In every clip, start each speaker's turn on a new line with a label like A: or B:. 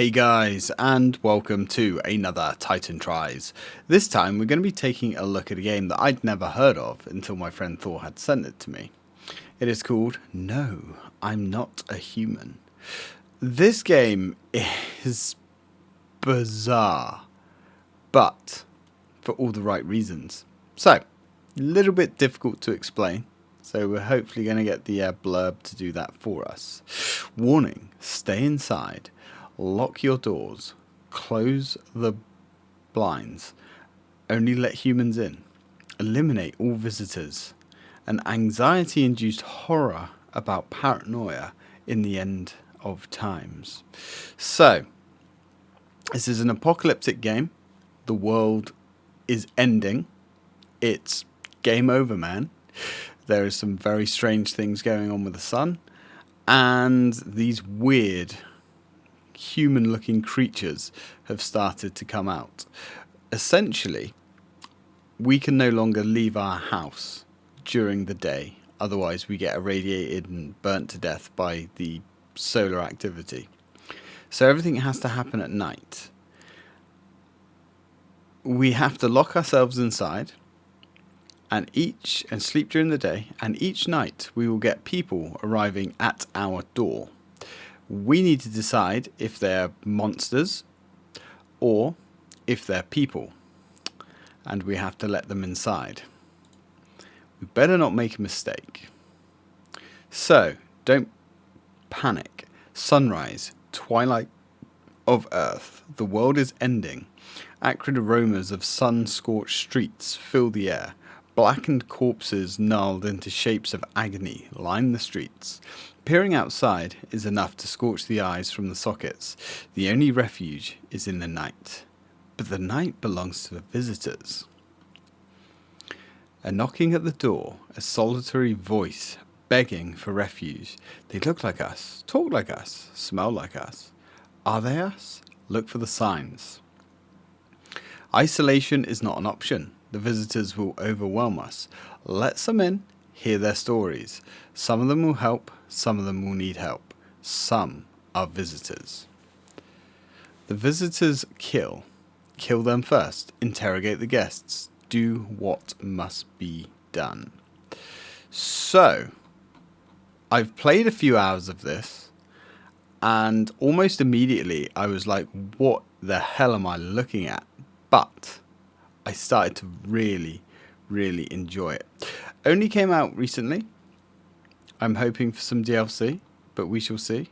A: Hey guys, and welcome to another Titan Tries. This time we're going to be taking a look at a game that I'd never heard of until my friend Thor had sent it to me. It is called No, I'm Not a Human. This game is bizarre, but for all the right reasons. So, a little bit difficult to explain. So we're hopefully going to get the blurb to do that for us. Warning, stay inside. Lock your doors, close the blinds, only let humans in, eliminate all visitors, an anxiety-induced horror about paranoia in the end of times. So, this is an apocalyptic game. The world is ending. It's game over, man. There is some very strange things going on with the sun, and these weird human-looking creatures have started to come out. Essentially, we can no longer leave our house during the day, otherwise we get irradiated and burnt to death by the solar activity. So everything has to happen at night. We have to lock ourselves inside and sleep during the day, and each night we will get people arriving at our door. We need to decide if they're monsters or if they're people, and we have to let them inside. We better not make a mistake. So, don't panic. Sunrise, twilight of Earth. The world is ending. Acrid aromas of sun-scorched streets fill the air. Blackened corpses gnarled into shapes of agony line the streets. Peering outside is enough to scorch the eyes from the sockets. The only refuge is in the night. But the night belongs to the visitors. A knocking at the door, a solitary voice begging for refuge. They look like us, talk like us, smell like us. Are they us? Look for the signs. Isolation is not an option. The visitors will overwhelm us. Let some in, hear their stories. Some of them will help, some of them will need help. Some are visitors. The visitors kill. Kill them first. Interrogate the guests. Do what must be done. So, I've played a few hours of this, and almost immediately I was like, what the hell am I looking at? But I started to really enjoy it. Only came out recently. I'm hoping for some DLC, but we shall see.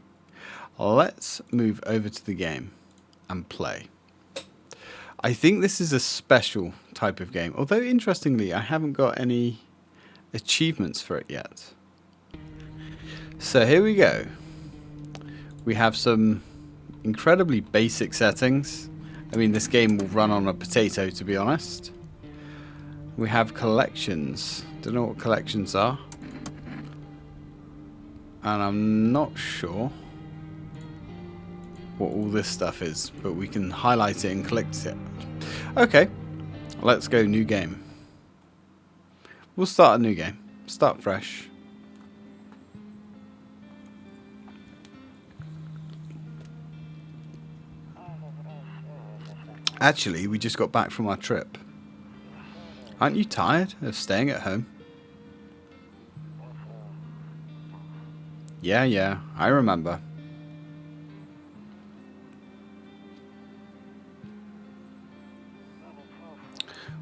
A: Let's move over to the game and play. I think this is a special type of game, although interestingly I haven't got any achievements for it yet. So here we go. We have some incredibly basic settings. I mean, this game will run on a potato, to be honest. We have collections. Don't know what collections are. And I'm not sure what all this stuff is, but we can highlight it and collect it. Okay, let's go new game. We'll start a new game. Start fresh. Actually, we just got back from our trip. Aren't you tired of staying at home? Yeah, I remember.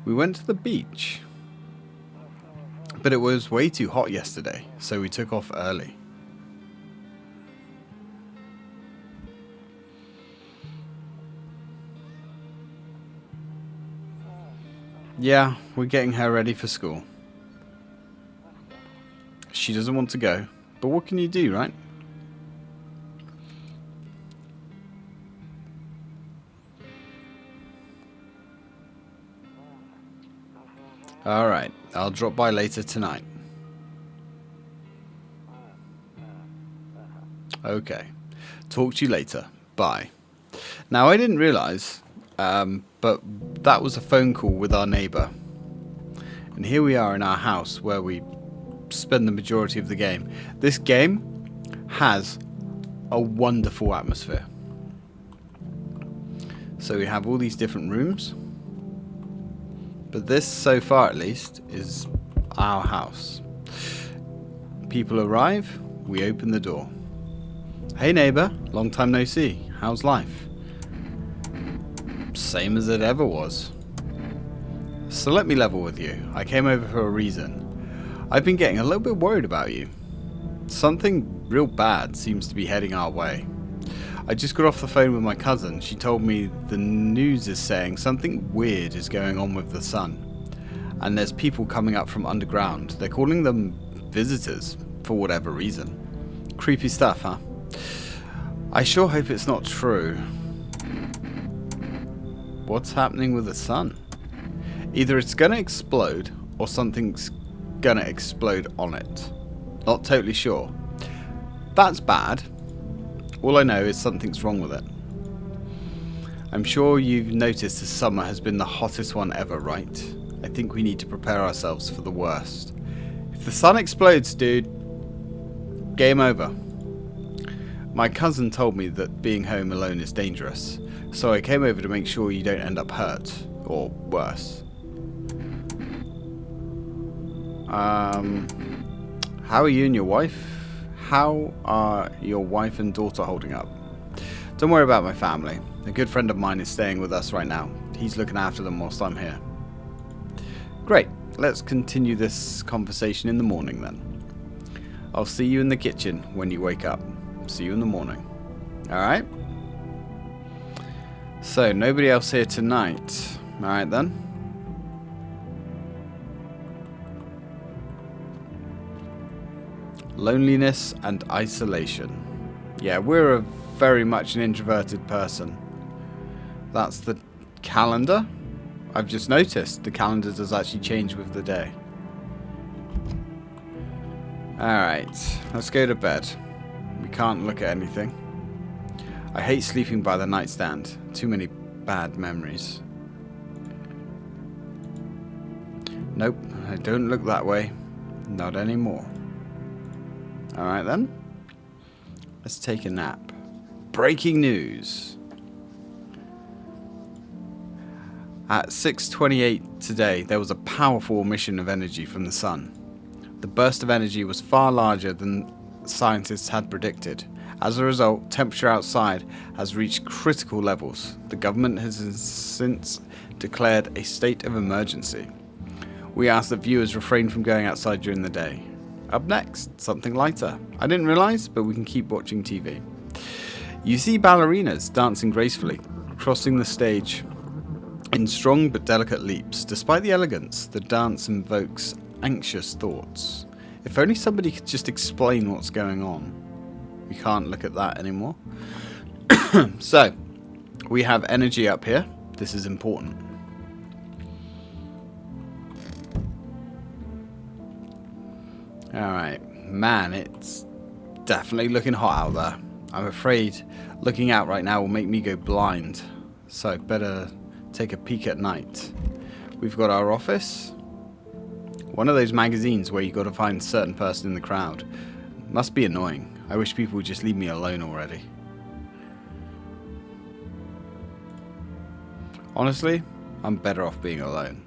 A: We went to the beach, but it was way too hot yesterday, so we took off early. Yeah, we're getting her ready for school. She doesn't want to go, but what can you do, right? Alright, I'll drop by later tonight. Okay, talk to you later. Bye. Now, I didn't realise, but that was a phone call with our neighbour. And here we are in our house where we spend the majority of the game. This game has a wonderful atmosphere. So we have all these different rooms. But this, so far at least, is our house. People arrive, we open the door. Hey neighbour, long time no see. How's life? Same as it ever was. So let me level with you. I came over for a reason. I've been getting a little bit worried about you. Something real bad seems to be heading our way. I just got off the phone with my cousin. She told me the news is saying something weird is going on with the sun. And there's people coming up from underground. They're calling them visitors, for whatever reason. Creepy stuff, huh? I sure hope it's not true. What's happening with the sun? Either it's gonna explode, or something's gonna explode on it. Not totally sure. That's bad. All I know is something's wrong with it. I'm sure you've noticed this summer has been the hottest one ever, right? I think we need to prepare ourselves for the worst. If the sun explodes, dude, game over. My cousin told me that being home alone is dangerous, so I came over to make sure you don't end up hurt, or worse. How are you and your wife? How are your wife and daughter holding up? Don't worry about my family. A good friend of mine is staying with us right now. He's looking after them whilst I'm here. Great. Let's continue this conversation in the morning then. I'll see you in the kitchen when you wake up. See you in the morning. Alright? So, nobody else here tonight. Alright then. Loneliness and isolation. Yeah, we're very much an introverted person. That's the calendar. I've just noticed the calendar does actually change with the day. Alright, let's go to bed. We can't look at anything. I hate sleeping by the nightstand. Too many bad memories. Nope, I don't look that way. Not anymore. Alright then. Let's take a nap. Breaking news. At 6:28 today, there was a powerful emission of energy from the sun. The burst of energy was far larger than scientists had predicted. As a result, temperature outside has reached critical levels. The government has since declared a state of emergency. We ask that viewers refrain from going outside during the day. Up next, something lighter. I didn't realise, but we can keep watching TV. You see ballerinas dancing gracefully, crossing the stage in strong but delicate leaps. Despite the elegance, the dance invokes anxious thoughts. If only somebody could just explain what's going on. We can't look at that anymore. So, we have energy up here. This is important. Alright, man, it's definitely looking hot out there. I'm afraid looking out right now will make me go blind. So I'd better take a peek at night. We've got our office. One of those magazines where you got to find a certain person in the crowd. Must be annoying. I wish people would just leave me alone already. Honestly, I'm better off being alone.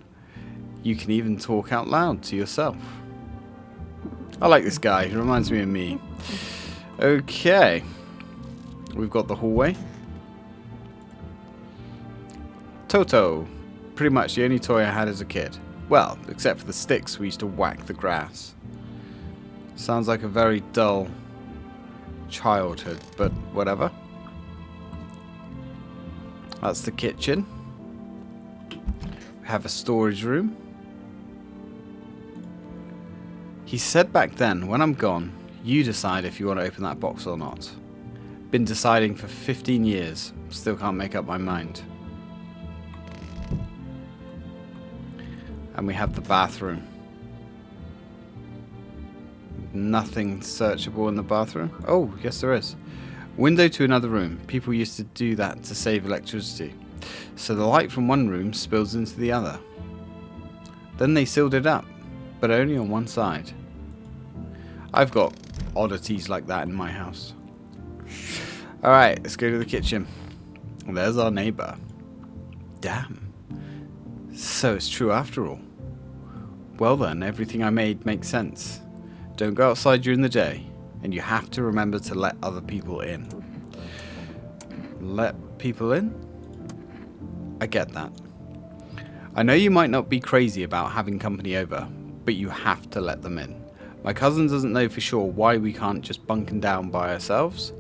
A: You can even talk out loud to yourself. I like this guy. He reminds me of me. Okay. We've got the hallway. Toto. Pretty much the only toy I had as a kid. Well, except for the sticks we used to whack the grass. Sounds like a very dull childhood, but whatever. That's the kitchen. We have a storage room. He said back then, when I'm gone, you decide if you want to open that box or not. Been deciding for 15 years. Still can't make up my mind. And we have the bathroom. Nothing searchable in the bathroom. Oh, yes there is. Window to another room. People used to do that to save electricity. So the light from one room spills into the other. Then they sealed it up, but only on one side. I've got oddities like that in my house. Alright, let's go to the kitchen. There's our neighbour. Damn. So it's true after all. Well then, everything I made makes sense. Don't go outside during the day, and you have to remember to let other people in. Let people in? I get that. I know you might not be crazy about having company over, but you have to let them in. My cousin doesn't know for sure why we can't just bunker down by ourselves,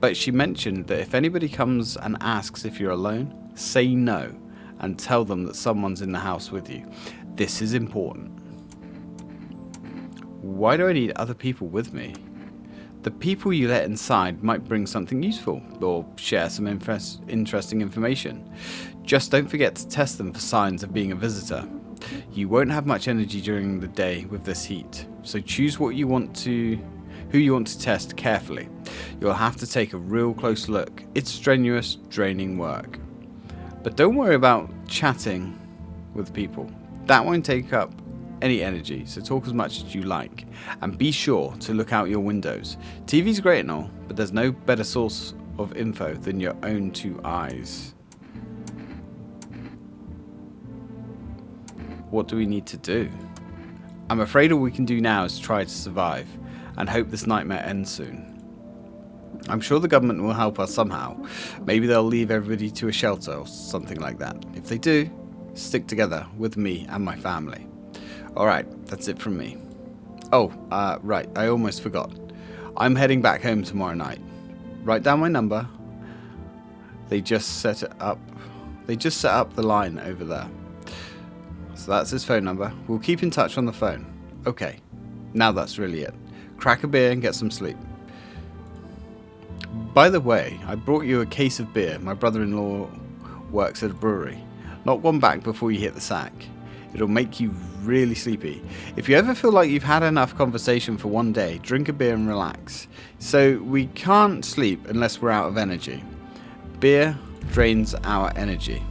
A: but she mentioned that if anybody comes and asks if you're alone, say no and tell them that someone's in the house with you. This is important. Why do I need other people with me? The people you let inside might bring something useful or share some interesting information. Just don't forget to test them for signs of being a visitor. You won't have much energy during the day with this heat, so choose who you want to test carefully. You'll have to take a real close look. It's strenuous, draining work. But don't worry about chatting with people. That won't take up any energy, so talk as much as you like. And be sure to look out your windows. TV's great and all, but there's no better source of info than your own two eyes. What do we need to do? I'm afraid all we can do now is try to survive and hope this nightmare ends soon. I'm sure the government will help us somehow. Maybe they'll leave everybody to a shelter or something like that. If they do, stick together with me and my family. Alright, that's it from me. Oh, right, I almost forgot. I'm heading back home tomorrow night. Write down my number. They just set up the line over there. So that's his phone number. We'll keep in touch on the phone. Okay, now that's really it. Crack a beer and get some sleep. By the way, I brought you a case of beer. My brother-in-law works at a brewery. Knock one back before you hit the sack. It'll make you really sleepy. If you ever feel like you've had enough conversation for one day, drink a beer and relax. So we can't sleep unless we're out of energy. Beer drains our energy.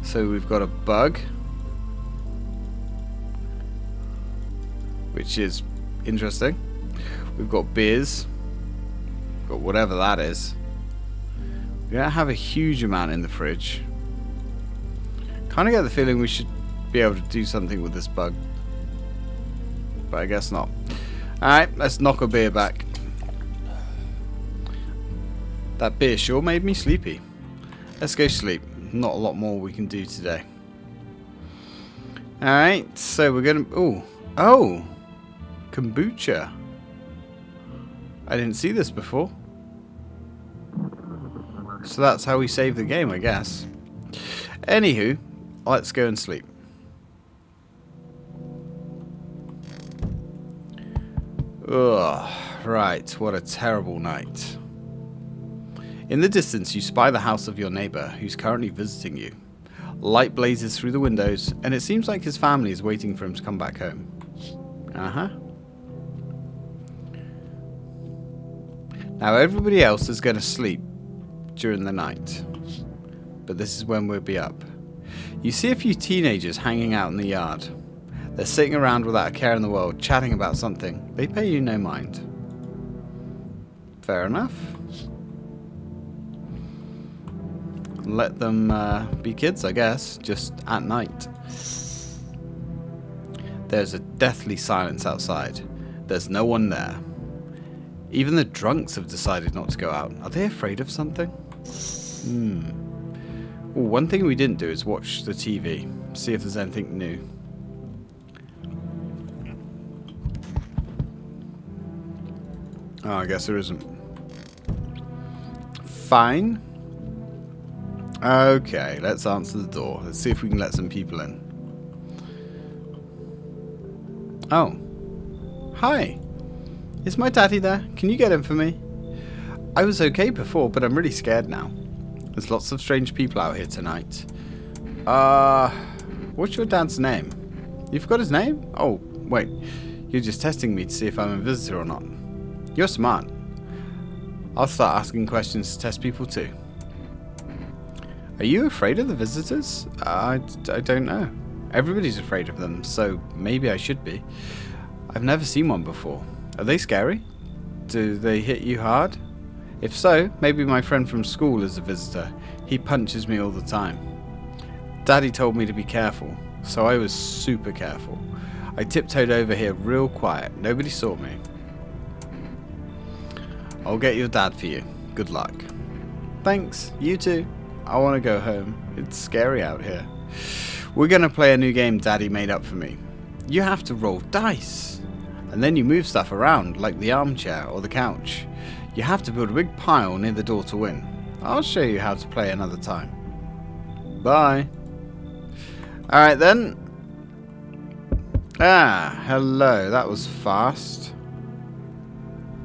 A: So we've got a bug, which is interesting. We've got beers, got whatever that is. We don't have a huge amount in the fridge. Kind of get the feeling we should be able to do something with this bug, but I guess not. Alright, let's knock a beer back. That beer sure made me sleepy. Let's go sleep. Not a lot more we can do today. Alright, so we're gonna... Oh! Kombucha. I didn't see this before. So that's how we save the game, I guess. Anywho, let's go and sleep. Ugh, right, what a terrible night. In the distance, you spy the house of your neighbor, who's currently visiting you. Light blazes through the windows, and it seems like his family is waiting for him to come back home. Now everybody else is going to sleep during the night, but this is when we'll be up. You see a few teenagers hanging out in the yard. They're sitting around without a care in the world, chatting about something. They pay you no mind. Fair enough. Let them be kids, I guess, just at night. There's a deathly silence outside. There's no one there. Even the drunks have decided not to go out. Are they afraid of something? Well, one thing we didn't do is watch the TV. See if there's anything new. Oh, I guess there isn't. Fine. Okay, let's answer the door. Let's see if we can let some people in. Oh. Hi. Is my daddy there? Can you get him for me? I was okay before, but I'm really scared now. There's lots of strange people out here tonight. What's your dad's name? You forgot his name? Oh, wait. You're just testing me to see if I'm a visitor or not. You're smart. I'll start asking questions to test people too. Are you afraid of the visitors? I don't know. Everybody's afraid of them, so maybe I should be. I've never seen one before. Are they scary? Do they hit you hard? If so, maybe my friend from school is a visitor. He punches me all the time. Daddy told me to be careful, so I was super careful. I tiptoed over here real quiet. Nobody saw me. I'll get your dad for you. Good luck. Thanks. You too. I want to go home. It's scary out here. We're going to play a new game Daddy made up for me. You have to roll dice. And then you move stuff around, like the armchair or the couch. You have to build a big pile near the door to win. I'll show you how to play another time. Bye. Alright then. Ah, hello. That was fast.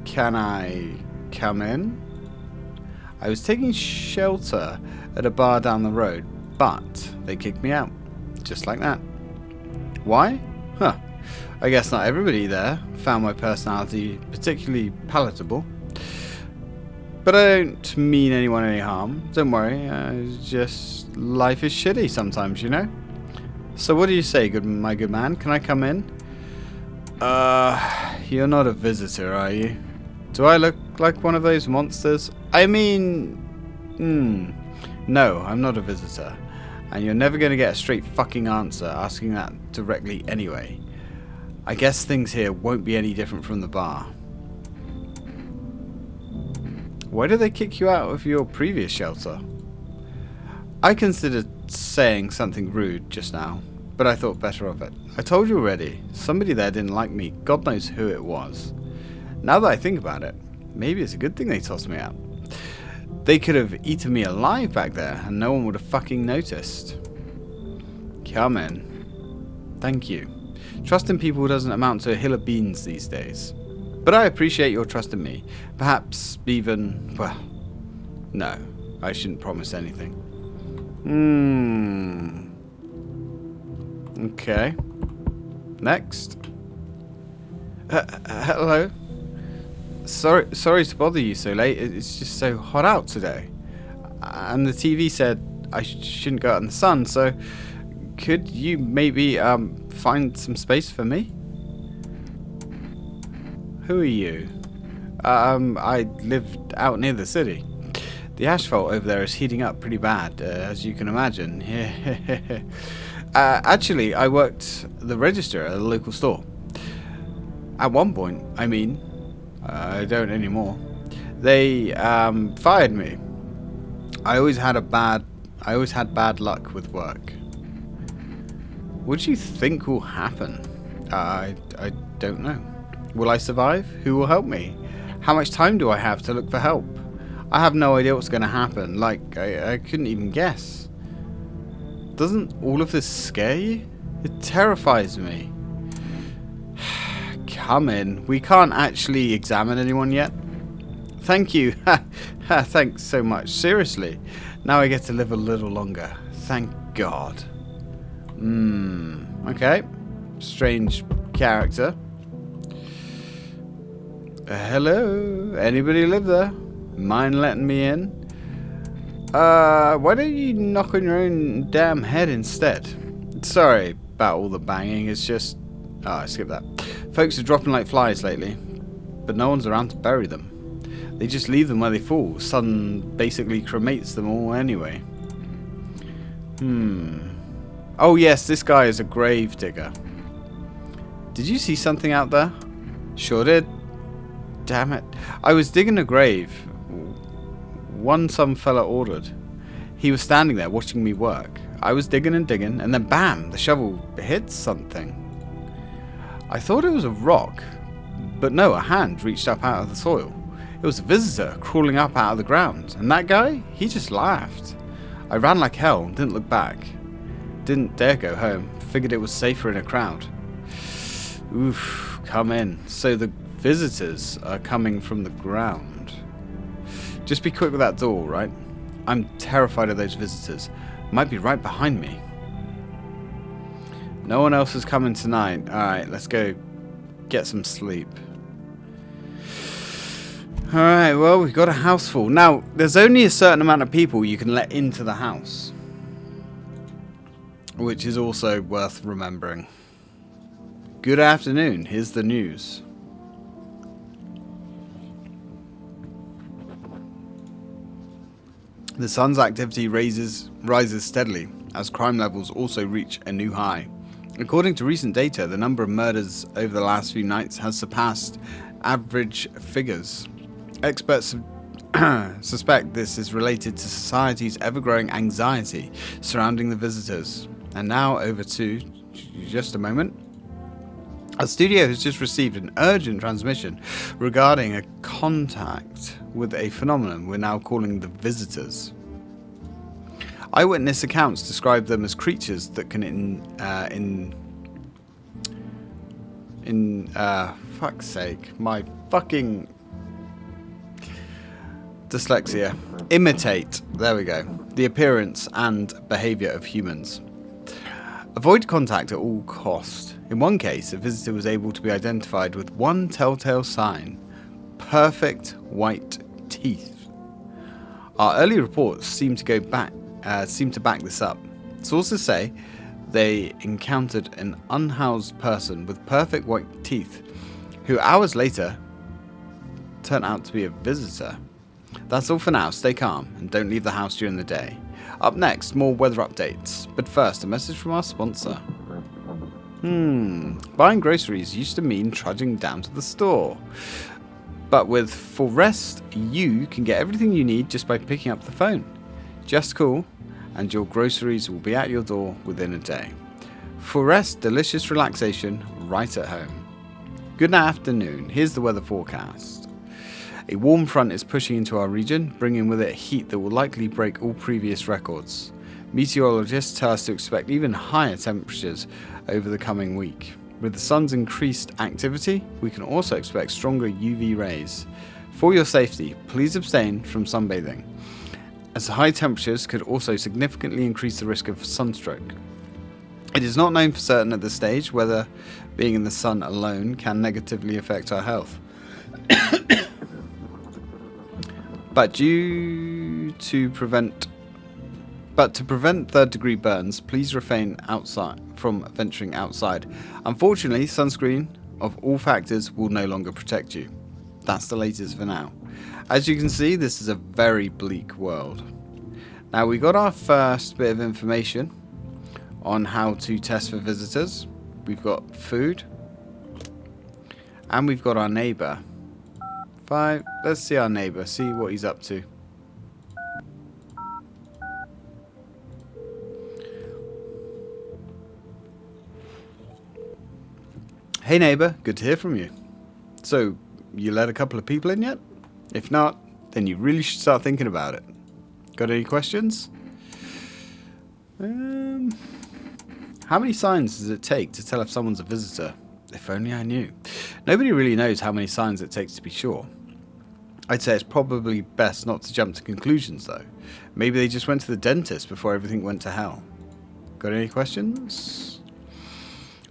A: Can I come in? I was taking shelter at a bar down the road, but they kicked me out. Just like that. Why? Huh. I guess not everybody there found my personality particularly palatable. But I don't mean anyone any harm. Don't worry. Just life is shitty sometimes, you know? So what do you say, my good man? Can I come in? You're not a visitor, are you? Do I look like one of those monsters? I mean... No, I'm not a visitor. And you're never going to get a straight fucking answer asking that directly anyway. I guess things here won't be any different from the bar. Why did they kick you out of your previous shelter? I considered saying something rude just now, but I thought better of it. I told you already, somebody there didn't like me. God knows who it was. Now that I think about it, maybe it's a good thing they tossed me out. They could have eaten me alive back there, and no one would have fucking noticed. Come in. Thank you. Trusting people doesn't amount to a hill of beans these days. But I appreciate your trust in me. Perhaps even... well... no, I shouldn't promise anything. Okay. Next. Hello. Sorry to bother you so late. It's just so hot out today. And the TV said I shouldn't go out in the sun, so... could you maybe find some space for me? Who are you? I live out near the city. The asphalt over there is heating up pretty bad, as you can imagine. Actually, I worked the register at a local store. At one point, I mean. I don't anymore. They fired me. I always had bad luck with work. What do you think will happen? I don't know. Will I survive? Who will help me? How much time do I have to look for help? I have no idea what's going to happen. Like, I couldn't even guess. Doesn't all of this scare you? It terrifies me. Come in. We can't actually examine anyone yet. Thank you. Thanks so much. Seriously. Now I get to live a little longer. Thank God. Okay. Strange character. Hello? Anybody live there? Mind letting me in? Why don't you knock on your own damn head instead? Sorry about all the banging, it's just... oh, I skipped that. Folks are dropping like flies lately, but no one's around to bury them. They just leave them where they fall. Sun basically cremates them all anyway. Oh yes, this guy is a grave digger. Did you see something out there? Sure did. Damn it. I was digging a grave. One some fella ordered. He was standing there watching me work. I was digging and digging, and then bam, the shovel hit something. I thought it was a rock, but no, a hand reached up out of the soil. It was a visitor crawling up out of the ground, and that guy, he just laughed. I ran like hell and didn't look back. Didn't dare go home. Figured it was safer in a crowd. Oof, come in. So the visitors are coming from the ground. Just be quick with that door, right? I'm terrified of those visitors. Might be right behind me. No one else is coming tonight. Alright, let's go get some sleep. Alright, well, we've got a house full. Now, there's only a certain amount of people you can let into the house. Which is also worth remembering. Good afternoon. Here's the news. The sun's activity rises steadily. as crime levels also reach a new high. According to recent data, the number of murders over the last few nights has surpassed average figures. Experts suspect this is related to society's ever-growing anxiety surrounding the visitors. And now over to, just a moment, our studio has just received an urgent transmission regarding a contact with a phenomenon we're now calling the visitors. Eyewitness accounts describe them as creatures that can fuck's sake, my fucking dyslexia. Imitate, there we go, the appearance and behaviour of humans. Avoid contact at all cost. In one case, a visitor was able to be identified with one telltale sign: perfect white teeth. Our early reports seem to back this up. Sources say they encountered an unhoused person with perfect white teeth, who hours later turned out to be a visitor. That's all for now. Stay calm and don't leave the house during the day. Up next, more weather updates. But first, a message from our sponsor. Buying groceries used to mean trudging down to the store. But with For Rest, you can get everything you need just by picking up the phone. Just call, and your groceries will be at your door within a day. For Rest, delicious relaxation right at home. Good afternoon. Here's the weather forecast. A warm front is pushing into our region, bringing with it heat that will likely break all previous records. Meteorologists tell us to expect even higher temperatures over the coming week. With the sun's increased activity, we can also expect stronger UV rays. For your safety, please abstain from sunbathing, as high temperatures could also significantly increase the risk of sunstroke. It is not known for certain at this stage whether being in the sun alone can negatively affect our health. But to prevent third-degree burns, please refrain from venturing outside. Unfortunately, sunscreen of all factors will no longer protect you. That's the latest for now. As you can see, this is a very bleak world. Now, we got our first bit of information on how to test for visitors. We've got food, and we've got our neighbour. Let's see our neighbour, see what he's up to. Hey neighbour, good to hear from you. So, you let a couple of people in yet? If not, then you really should start thinking about it. Got any questions? How many signs does it take to tell if someone's a visitor? If only I knew. Nobody really knows how many signs it takes to be sure. I'd say it's probably best not to jump to conclusions though. Maybe they just went to the dentist before everything went to hell. Got any questions?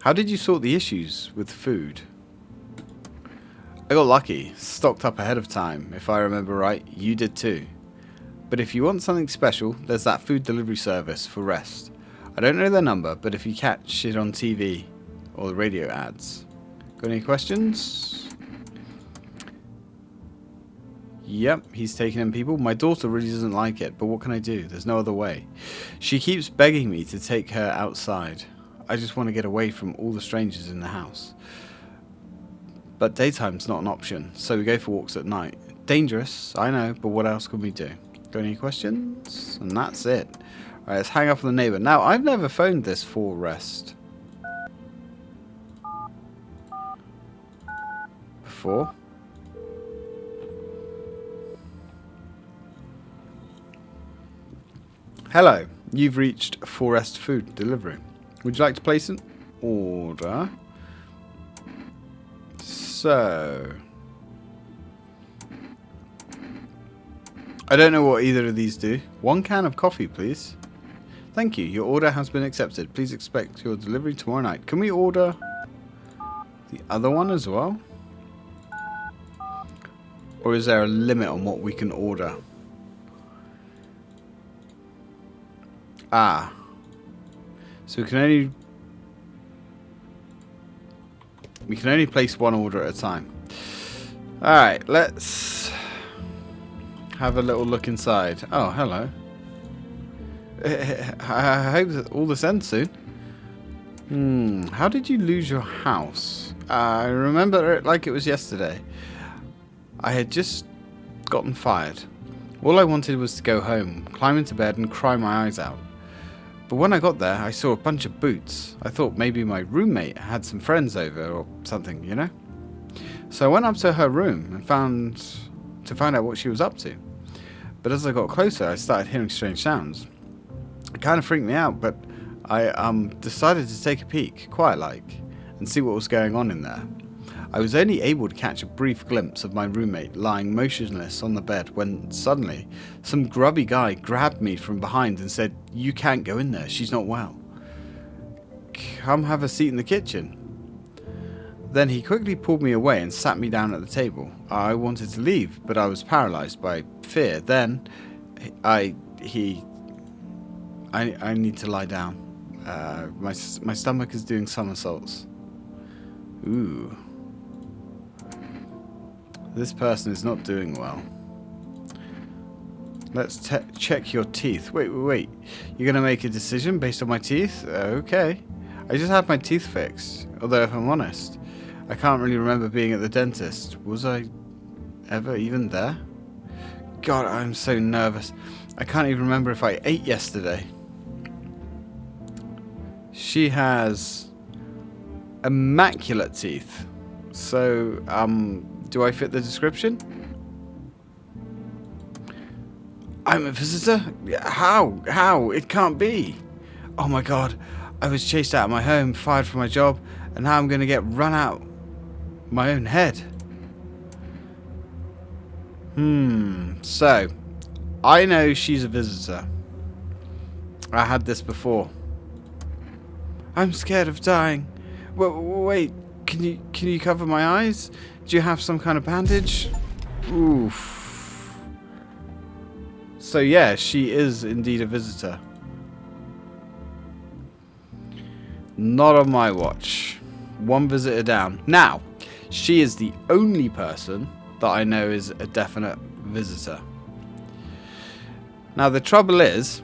A: How did you sort the issues with food? I got lucky, stocked up ahead of time. If I remember right, you did too. But if you want something special, there's that food delivery service For Rest. I don't know their number, but if you catch it on TV or the radio ads. Got any questions? Yep, he's taking in people. My daughter really doesn't like it, but what can I do? There's no other way. She keeps begging me to take her outside. I just want to get away from all the strangers in the house. But daytime's not an option, so we go for walks at night. Dangerous, I know, but what else can we do? Got any questions? And that's it. Alright, let's hang up on the neighbour. Now, I've never phoned this For Rest before. Hello, you've reached For Rest Food Delivery. Would you like to place an order? So, I don't know what either of these do. 1 can of coffee, please. Thank you. Your order has been accepted. Please expect your delivery tomorrow night. Can we order the other one as well? Or is there a limit on what we can order? Ah. So we can only place 1 order at a time. Alright, let's have a little look inside. Oh, hello. I hope that all this ends soon. How did you lose your house? I remember it like it was yesterday. I had just gotten fired. All I wanted was to go home, climb into bed and cry my eyes out. But when I got there, I saw a bunch of boots. I thought maybe my roommate had some friends over or something, you know? So I went up to her room and find out what she was up to. But as I got closer, I started hearing strange sounds. It kind of freaked me out, but I decided to take a peek, quiet like, and see what was going on in there. I was only able to catch a brief glimpse of my roommate lying motionless on the bed when suddenly some grubby guy grabbed me from behind and said, "You can't go in there, she's not well. Come have a seat in the kitchen." Then he quickly pulled me away and sat me down at the table. I wanted to leave, but I was paralyzed by fear. Then I need to lie down. My stomach is doing somersaults. Ooh. This person is not doing well. Let's check your teeth. Wait. You're going to make a decision based on my teeth? Okay. I just had my teeth fixed. Although, if I'm honest, I can't really remember being at the dentist. Was I ever even there? God, I'm so nervous. I can't even remember if I ate yesterday. She has immaculate teeth. So, do I fit the description? I'm a visitor? How? It can't be. Oh my god. I was chased out of my home, fired from my job, and now I'm going to get run out my own head. So, I know she's a visitor. I had this before. I'm scared of dying. Wait, can you cover my eyes? Do you have some kind of bandage? Oof. So yeah, she is indeed a visitor. Not on my watch. One visitor down. Now, she is the only person that I know is a definite visitor. Now the trouble is,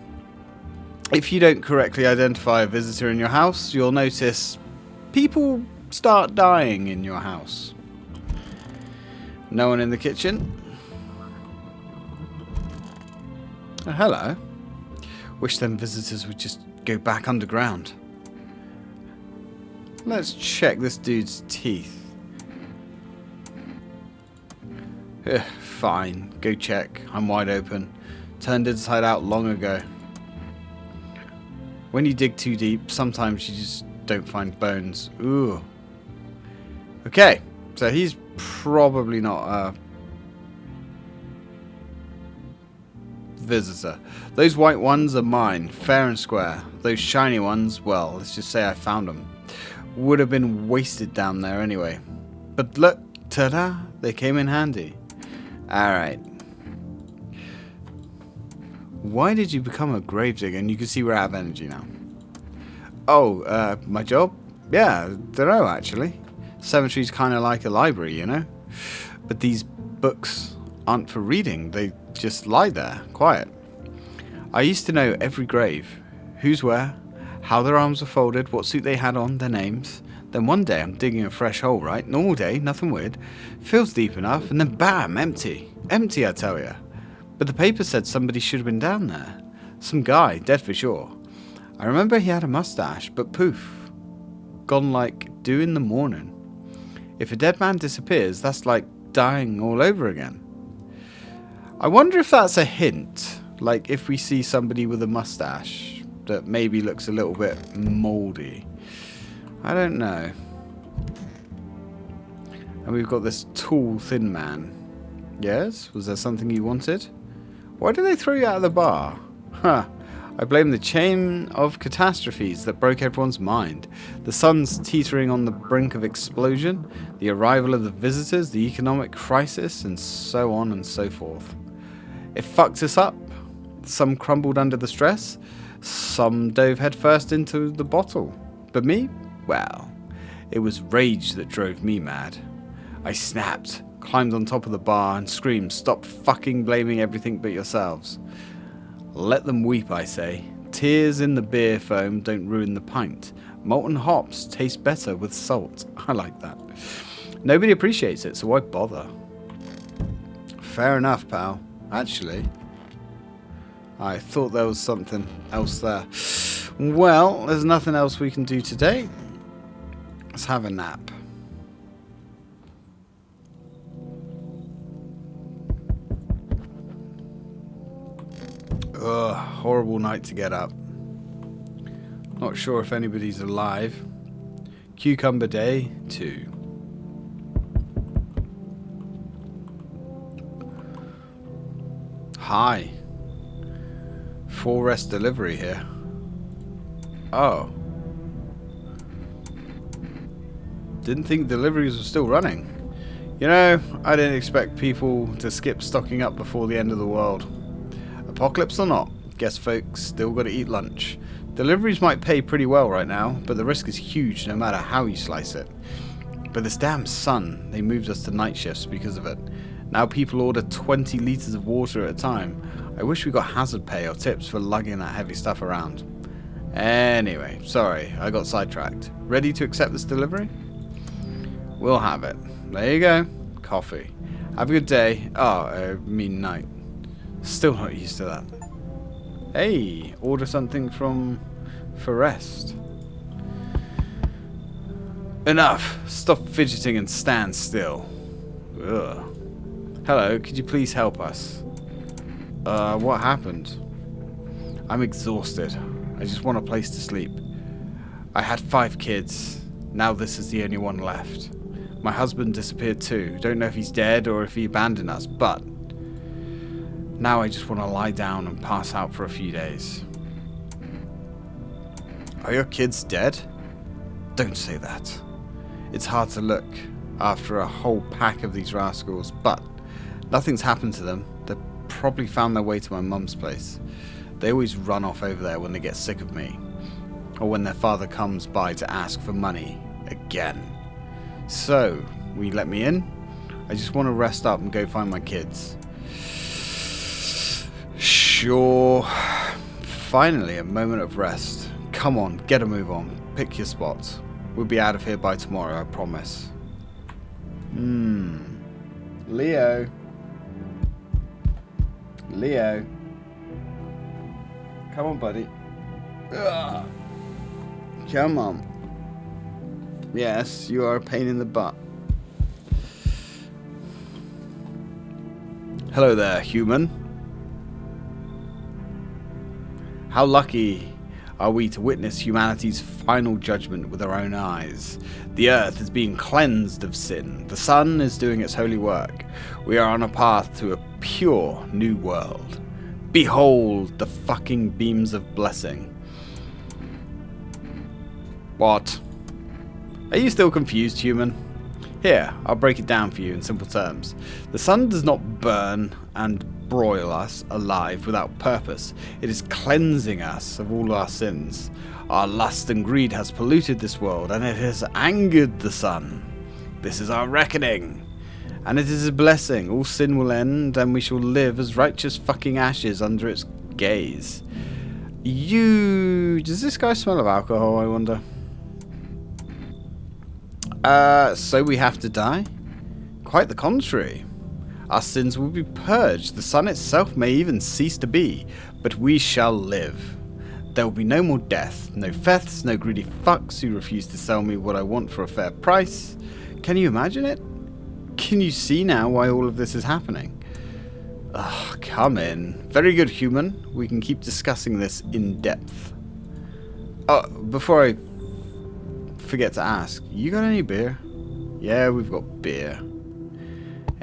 A: if you don't correctly identify a visitor in your house, you'll notice people start dying in your house. No one in the kitchen? Oh, hello. Wish them visitors would just go back underground. Let's check this dude's teeth. Fine, go check. I'm wide open. Turned inside out long ago. When you dig too deep, sometimes you just don't find bones. Ooh. Okay, so he's probably not a visitor. Those white ones are mine, fair and square. Those shiny ones, well, let's just say I found them. Would have been wasted down there anyway. But look, ta-da, they came in handy. Alright. Why did you become a gravedigger? And you can see we're out of energy now. Oh, my job? Yeah, don't know actually. Cemetery's kind of like a library, you know? But these books aren't for reading, they just lie there, quiet. I used to know every grave, who's where, how their arms were folded, what suit they had on, their names. Then one day I'm digging a fresh hole, right? Normal day, nothing weird. Feels deep enough, and then bam, empty. Empty, I tell ya. But the paper said somebody should have been down there. Some guy, dead for sure. I remember he had a mustache, but poof. Gone like dew in the morning. If a dead man disappears, that's like dying all over again. I wonder if that's a hint. Like if we see somebody with a mustache that maybe looks a little bit mouldy. I don't know. And we've got this tall, thin man. Yes? Was there something you wanted? Why did they throw you out of the bar? Huh. I blame the chain of catastrophes that broke everyone's mind. The sun's teetering on the brink of explosion, the arrival of the visitors, the economic crisis, and so on and so forth. It fucked us up. Some crumbled under the stress. Some dove headfirst into the bottle. But me? Well, it was rage that drove me mad. I snapped, climbed on top of the bar, and screamed, "Stop fucking blaming everything but yourselves. Let them weep, I say. Tears in the beer foam don't ruin the pint. Molten hops taste better with salt. I like that. Nobody appreciates it, so why bother? Fair enough, pal. Actually, I thought there was something else there. Well, there's nothing else we can do today. Let's have a nap. Ugh, horrible night to get up. Not sure if anybody's alive. Cucumber day 2. Hi. 4 rest delivery here. Oh. Didn't think deliveries were still running. You know, I didn't expect people to skip stocking up before the end of the world. Apocalypse or not, guess folks still gotta eat lunch. Deliveries might pay pretty well right now, but the risk is huge no matter how you slice it. But this damn sun, they moved us to night shifts because of it. Now people order 20 litres of water at a time. I wish we got hazard pay or tips for lugging that heavy stuff around. Anyway, sorry, I got sidetracked. Ready to accept this delivery? We'll have it. There you go. Coffee. Have a good day. Oh, I mean night. Still not used to that. Hey, order something for rest. Enough. Stop fidgeting and stand still. Ugh. Hello, could you please help us? What happened? I'm exhausted. I just want a place to sleep. I had 5 kids. Now this is the only one left. My husband disappeared too. Don't know if he's dead or if he abandoned us, but now I just want to lie down and pass out for a few days. Are your kids dead? Don't say that. It's hard to look after a whole pack of these rascals, but nothing's happened to them. They probably found their way to my mum's place. They always run off over there when they get sick of me, or when their father comes by to ask for money again. So, will you let me in? I just want to rest up and go find my kids. Sure. Finally, a moment of rest. Come on, get a move on. Pick your spots. We'll be out of here by tomorrow, I promise. Leo. Leo. Come on, buddy. Ugh. Come on. Yes, you are a pain in the butt. Hello there, human. How lucky are we to witness humanity's final judgment with our own eyes. The earth is being cleansed of sin. The sun is doing its holy work. We are on a path to a pure new world. Behold the fucking beams of blessing. What? Are you still confused, human? Here, I'll break it down for you in simple terms. The sun does not burn and broil us alive without purpose. It is cleansing us of all our sins. Our lust and greed has polluted this world, and it has angered the sun. This is our reckoning. And it is a blessing. All sin will end, and we shall live as righteous fucking ashes under its gaze. Does this guy smell of alcohol, I wonder? So we have to die? Quite the contrary. Our sins will be purged. The sun itself may even cease to be, but we shall live. There will be no more death, no thefts, no greedy fucks who refuse to sell me what I want for a fair price. Can you imagine it? Can you see now why all of this is happening? Ugh, come in. Very good, human. We can keep discussing this in depth. Oh, before I forget to ask, you got any beer? Yeah, we've got beer.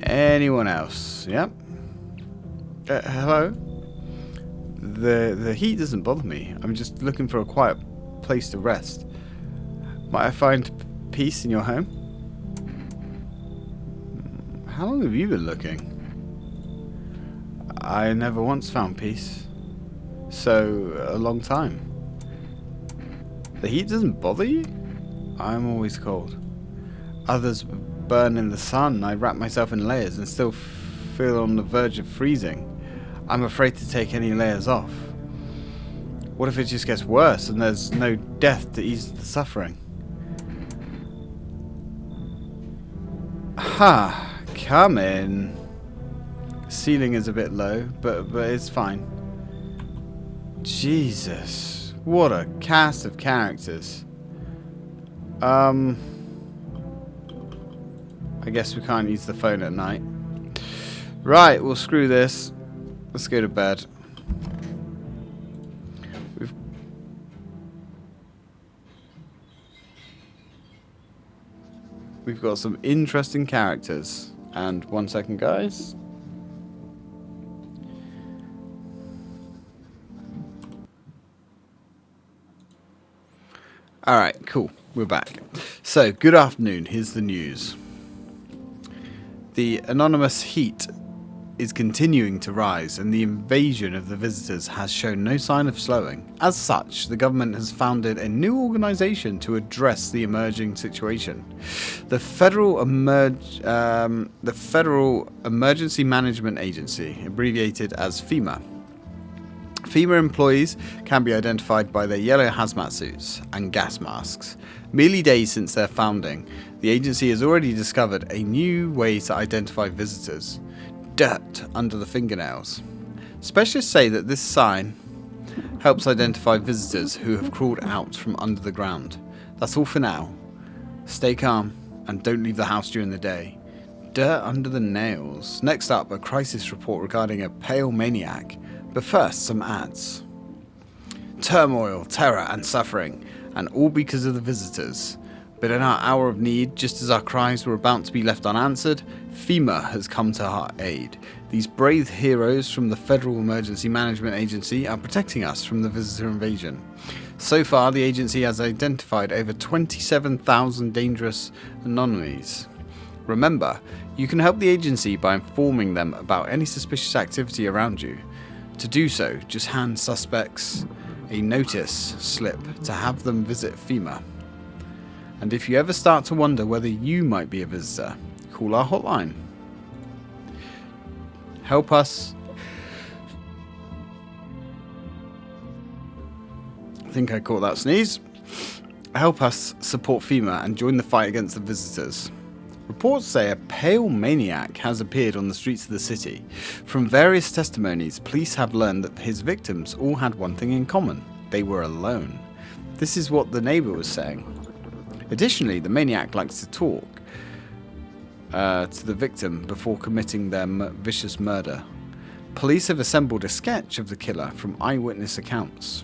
A: Anyone else? Yep. Hello? The heat doesn't bother me. I'm just looking for a quiet place to rest. Might I find peace in your home? How long have you been looking? I never once found peace. So, a long time. The heat doesn't bother you? I'm always cold. Others burn in the sun. I wrap myself in layers and still feel on the verge of freezing. I'm afraid to take any layers off. What if it just gets worse and there's no death to ease the suffering? Ha! Come in. Ceiling is a bit low, but it's fine. Jesus. What a cast of characters. I guess we can't use the phone at night. Right, well, screw this. Let's go to bed. We've got some interesting characters. And 1 second, guys. Alright, cool. We're back. So, good afternoon. Here's the news. The anonymous heat is continuing to rise, and the invasion of the visitors has shown no sign of slowing. As such, the government has founded a new organisation to address the emerging situation. The Federal Emergency Management Agency, abbreviated as FEMA. FEMA employees can be identified by their yellow hazmat suits and gas masks. Merely days since their founding, the agency has already discovered a new way to identify visitors: dirt under the fingernails. Specialists say that this sign helps identify visitors who have crawled out from under the ground. That's all for now. Stay calm and don't leave the house during the day. Dirt under the nails. Next up, a crisis report regarding a pale maniac. But first, some ads. Turmoil, terror and suffering, and all because of the visitors. But in our hour of need, just as our cries were about to be left unanswered, FEMA has come to our aid. These brave heroes from the Federal Emergency Management Agency are protecting us from the visitor invasion. So far, the agency has identified over 27,000 dangerous anomalies. Remember, you can help the agency by informing them about any suspicious activity around you. To do so, just hand suspects a notice slip to have them visit FEMA. And if you ever start to wonder whether you might be a visitor, call our hotline. Help us. I think I caught that sneeze. Help us support FEMA and join the fight against the visitors. Reports say a pale maniac has appeared on the streets of the city. From various testimonies, police have learned that his victims all had one thing in common: they were alone. This is what the neighbour was saying. Additionally, the maniac likes to talk to the victim before committing their vicious murder. Police have assembled a sketch of the killer from eyewitness accounts.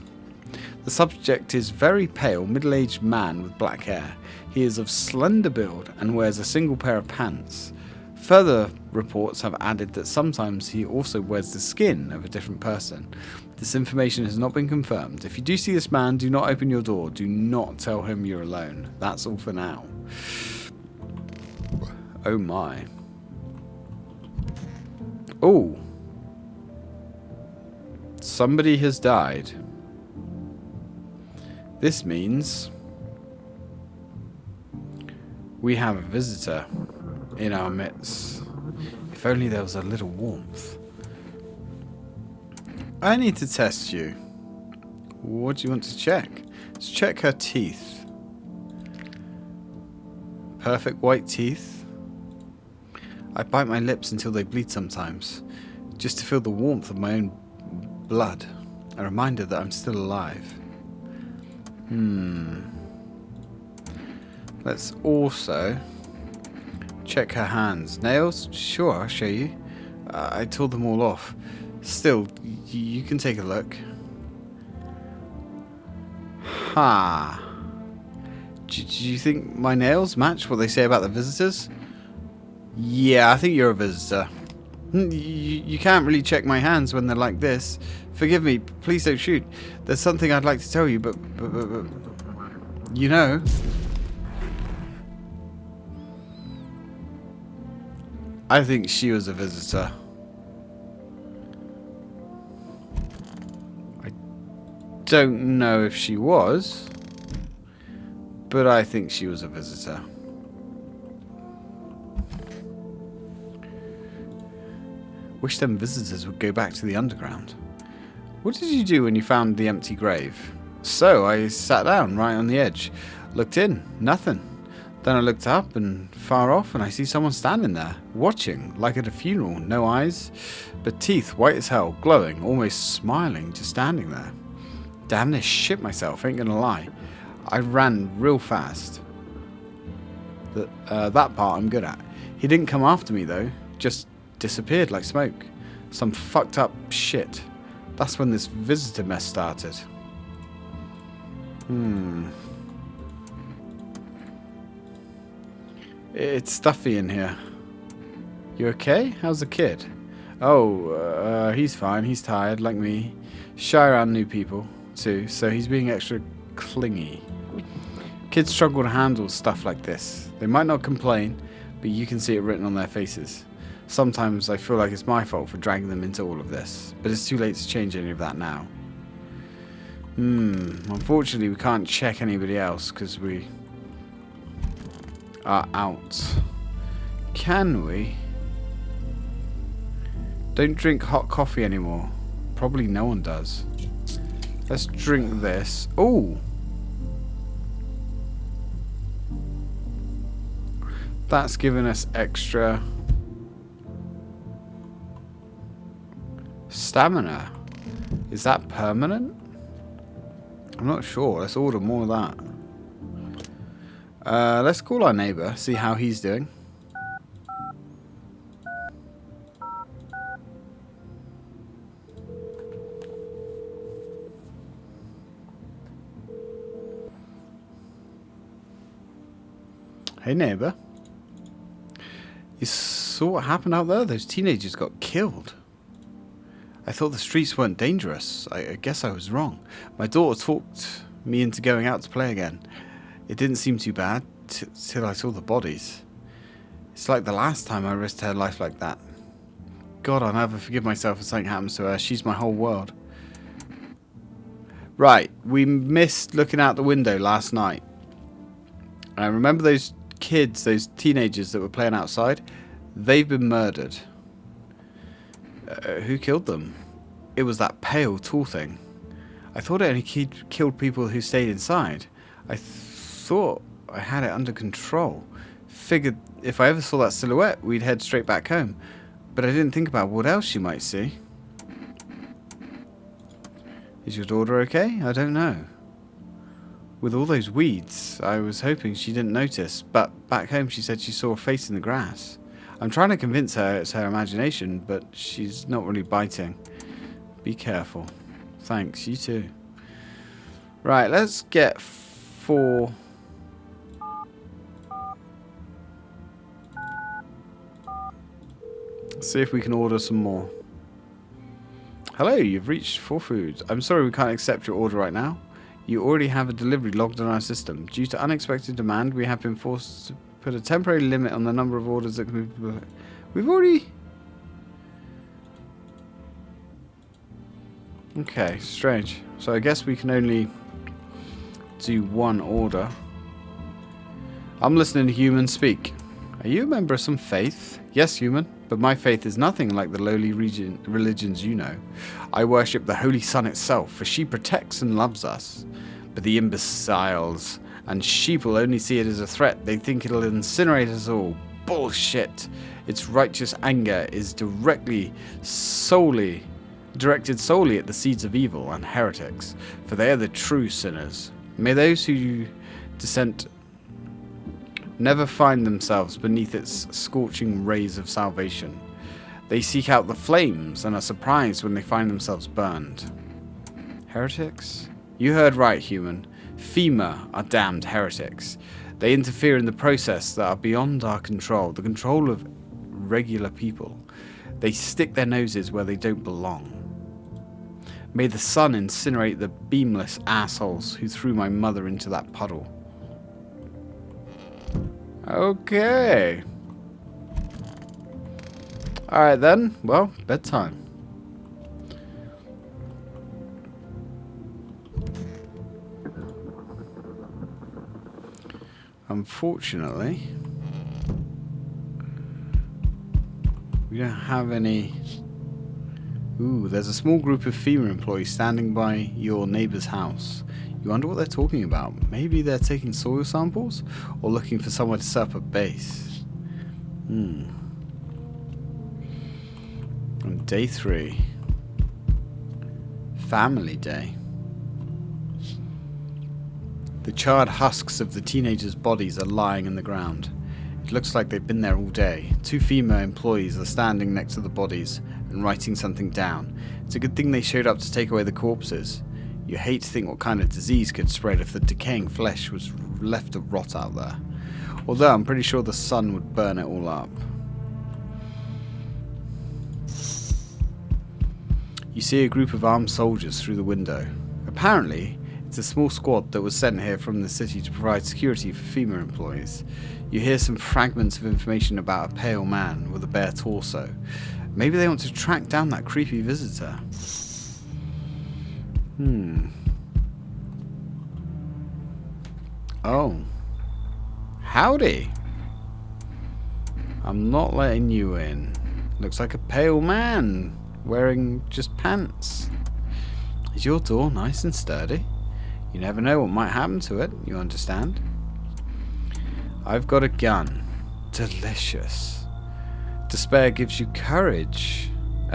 A: The subject is very pale, middle-aged man with black hair. He is of slender build and wears a single pair of pants. Further reports have added that sometimes he also wears the skin of a different person. This information has not been confirmed. If you do see this man, do not open your door. Do not tell him you're alone. That's all for now. Oh my. Oh. Somebody has died. This means we have a visitor in our midst. If only there was a little warmth. I need to test you. What do you want to check? Let's check her teeth. Perfect white teeth. I bite my lips until they bleed sometimes, just to feel the warmth of my own blood. A reminder that I'm still alive. Let's also check her hands. Nails? Sure, I'll show you. I tore them all off. Still, you can take a look. Ha! Do you think my nails match what they say about the visitors? Yeah, I think you're a visitor. You can't really check my hands when they're like this. Forgive me, please don't shoot. There's something I'd like to tell you, but you know. I think she was a visitor. I don't know if she was, but I think she was a visitor. Wish them visitors would go back to the underground. What did you do when you found the empty grave? So I sat down right on the edge, looked in, nothing. Then I looked up and far off and I see someone standing there, watching, like at a funeral, no eyes, but teeth white as hell, glowing, almost smiling, just standing there. Damn near shit myself, ain't gonna lie. I ran real fast. That part I'm good at. He didn't come after me though, just disappeared like smoke. Some fucked up shit. That's when this visitor mess started. It's stuffy in here. You okay? How's the kid? Oh, he's fine. He's tired, like me. Shy around new people, too, so he's being extra clingy. Kids struggle to handle stuff like this. They might not complain, but you can see it written on their faces. Sometimes I feel like it's my fault for dragging them into all of this, but it's too late to change any of that now. Unfortunately we can't check anybody else because we are out. Can we? Don't drink hot coffee anymore. Probably no one does. Let's drink this. Ooh! That's giving us extra stamina. Is that permanent? I'm not sure. Let's order more of that. Let's call our neighbour, see how he's doing. Hey neighbour. You saw what happened out there? Those teenagers got killed. I thought the streets weren't dangerous. I guess I was wrong. My daughter talked me into going out to play again. It didn't seem too bad till I saw the bodies. It's like the last time I risked her life like that. God, I'll never forgive myself if something happens to her. She's my whole world. Right, we missed looking out the window last night. I remember those kids, those teenagers that were playing outside? They've been murdered. Who killed them? It was that pale, tall thing. I thought it only killed people who stayed inside. I thought I had it under control. Figured if I ever saw that silhouette, we'd head straight back home. But I didn't think about what else she might see. Is your daughter okay? I don't know. With all those weeds, I was hoping she didn't notice, but back home she said she saw a face in the grass. I'm trying to convince her it's her imagination, but she's not really biting. Be careful. Thanks, you too. Right, let's get 4. See if we can order some more. Hello, you've reached 4 Foods. I'm sorry we can't accept your order right now. You already have a delivery logged on our system. Due to unexpected demand, we have been forced to put a temporary limit on the number of orders that can be... We've already... Okay, strange. So I guess we can only do 1 order. I'm listening to humans speak. Are you a member of some faith? Yes, human. But my faith is nothing like the lowly religions you know. I worship the Holy Sun itself, for she protects and loves us. But the imbeciles and sheeple only see it as a threat. They think it'll incinerate us all. Bullshit. Its righteous anger is directed solely at the seeds of evil and heretics, for they are the true sinners. May those who dissent never find themselves beneath its scorching rays of salvation. They seek out the flames and are surprised when they find themselves burned. Heretics? You heard right, human. FEMA are damned heretics. They interfere in the process that are beyond our control, the control of regular people. They stick their noses where they don't belong. May the sun incinerate the beamless assholes who threw my mother into that puddle. Okay. Alright then. Well, bedtime. Unfortunately, we don't have any Ooh, there's a small group of FEMA employees standing by your neighbour's house. You wonder what they're talking about. Maybe they're taking soil samples? Or looking for somewhere to set up a base. On day 3. Family Day. The charred husks of the teenagers' bodies are lying in the ground. It looks like they've been there all day. 2 FEMA employees are standing next to the bodies and writing something down. It's a good thing they showed up to take away the corpses. You hate to think what kind of disease could spread if the decaying flesh was left to rot out there. Although I'm pretty sure the sun would burn it all up. You see a group of armed soldiers through the window. Apparently, it's a small squad that was sent here from the city to provide security for FEMA employees. You hear some fragments of information about a pale man with a bare torso. Maybe they want to track down that creepy visitor. Oh. Howdy. I'm not letting you in. Looks like a pale man wearing just pants. Is your door nice and sturdy? You never know what might happen to it, you understand? I've got a gun. Delicious. Despair gives you courage.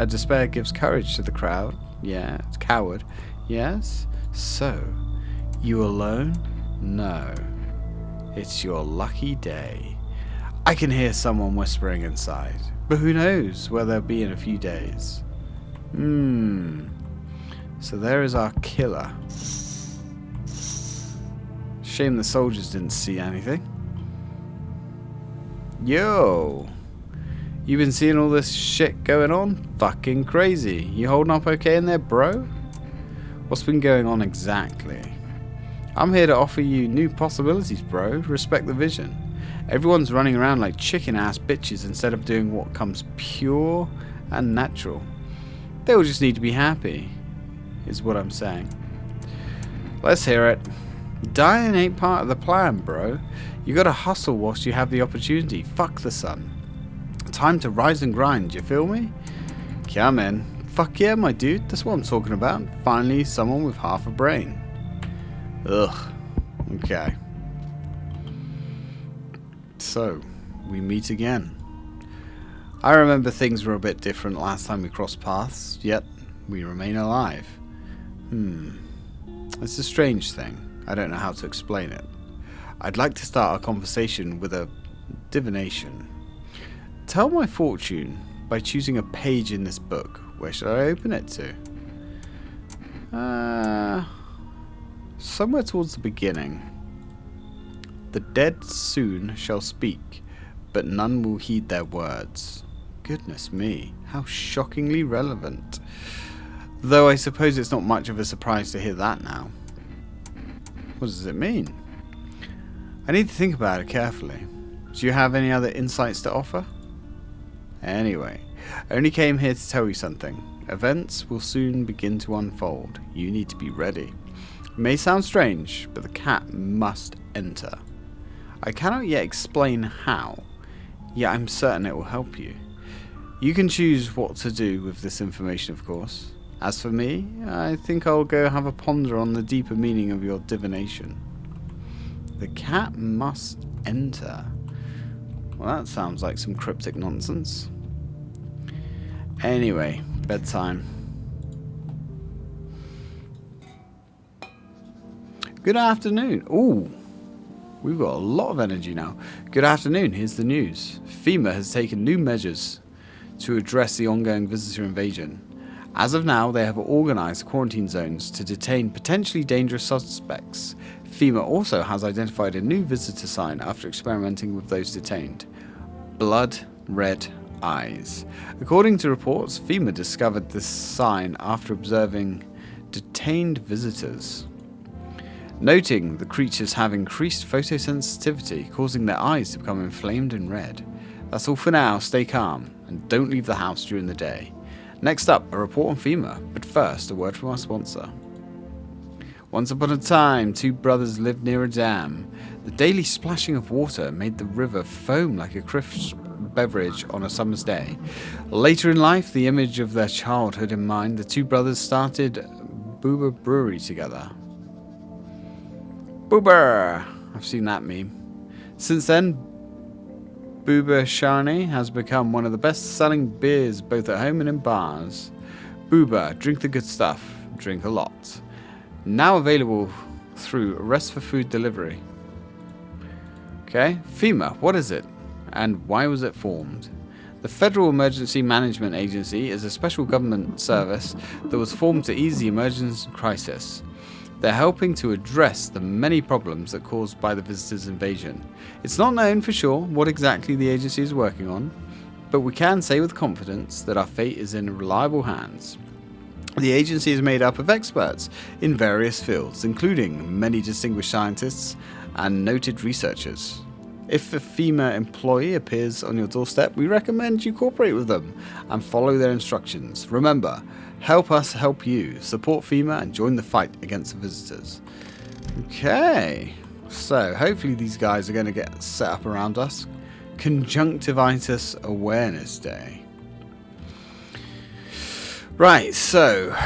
A: Despair gives courage to the crowd. Yeah, it's coward. Yes? So, you alone? No. It's your lucky day. I can hear someone whispering inside, but who knows where they'll be in a few days. So there is our killer. Shame the soldiers didn't see anything. Yo! You been seeing all this shit going on? Fucking crazy. You holding up okay in there, bro? What's been going on exactly? I'm here to offer you new possibilities, bro. Respect the vision. Everyone's running around like chicken-ass bitches instead of doing what comes pure and natural. They all just need to be happy, is what I'm saying. Let's hear it. Dying ain't part of the plan, bro. You gotta hustle whilst you have the opportunity. Fuck the sun. Time to rise and grind, you feel me? Come in. Fuck yeah, my dude. That's what I'm talking about. Finally, someone with half a brain. Ugh. Okay. So, we meet again. I remember things were a bit different last time we crossed paths, yet we remain alive. It's a strange thing. I don't know how to explain it. I'd like to start our conversation with a divination. Tell my fortune by choosing a page in this book. Where should I open it to? Somewhere towards the beginning. The dead soon shall speak, but none will heed their words. Goodness me, how shockingly relevant. Though I suppose it's not much of a surprise to hear that now. What does it mean? I need to think about it carefully. Do you have any other insights to offer? Anyway, I only came here to tell you something. Events will soon begin to unfold. You need to be ready. It may sound strange, but the cat must enter. I cannot yet explain how, yet I'm certain it will help you. You can choose what to do with this information, of course. As for me, I think I'll go have a ponder on the deeper meaning of your divination. The cat must enter. Well, that sounds like some cryptic nonsense. Anyway, bedtime. Good afternoon. Ooh, we've got a lot of energy now. Good afternoon, here's the news. FEMA has taken new measures to address the ongoing visitor invasion. As of now, they have organised quarantine zones to detain potentially dangerous suspects. FEMA also has identified a new visitor sign after experimenting with those detained. Blood red eyes. According to reports, FEMA discovered this sign after observing detained visitors. Noting the creatures have increased photosensitivity, causing their eyes to become inflamed and red. That's all for now, stay calm, and don't leave the house during the day. Next up, a report on FEMA, but first, a word from our sponsor. Once upon a time, 2 brothers lived near a dam. The daily splashing of water made the river foam like a crisp beverage on a summer's day. Later in life, the image of their childhood in mind, the two brothers started Boober Brewery together. Boober! I've seen that meme. Since then, Boober Shani has become one of the best-selling beers both at home and in bars. Boober, drink the good stuff, drink a lot. Now available through Rest for Food delivery. Okay, FEMA, what is it? And why was it formed? The Federal Emergency Management Agency is a special government service that was formed to ease the emergency crisis. They're helping to address the many problems that are caused by the visitors' invasion. It's not known for sure what exactly the agency is working on, but we can say with confidence that our fate is in reliable hands. The agency is made up of experts in various fields, including many distinguished scientists and noted researchers. If a FEMA employee appears on your doorstep, we recommend you cooperate with them and follow their instructions. Remember, help us help you. Support FEMA and join the fight against the visitors. Okay, so hopefully these guys are going to get set up around us. Conjunctivitis Awareness Day. Right, so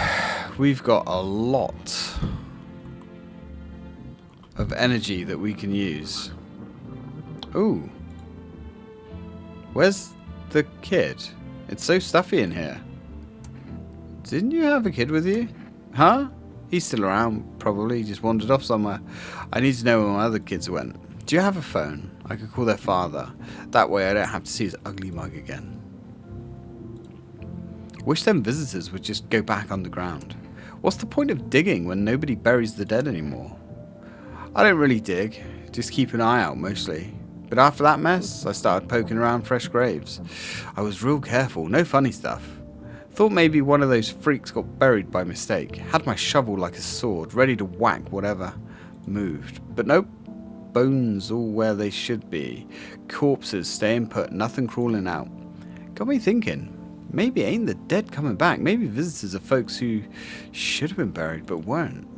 A: we've got a lot of energy that we can use. Ooh. Where's the kid? It's so stuffy in here. Didn't you have a kid with you? Huh? He's still around, probably. He just wandered off somewhere. I need to know where my other kids went. Do you have a phone? I could call their father. That way I don't have to see his ugly mug again. Wish them visitors would just go back underground. What's the point of digging when nobody buries the dead anymore? I don't really dig. Just keep an eye out, mostly. But after that mess, I started poking around fresh graves. I was real careful, no funny stuff. Thought maybe one of those freaks got buried by mistake. Had my shovel like a sword, ready to whack whatever moved. But nope, bones all where they should be. Corpses staying put, nothing crawling out. Got me thinking, maybe ain't the dead coming back? Maybe visitors are folks who should have been buried but weren't.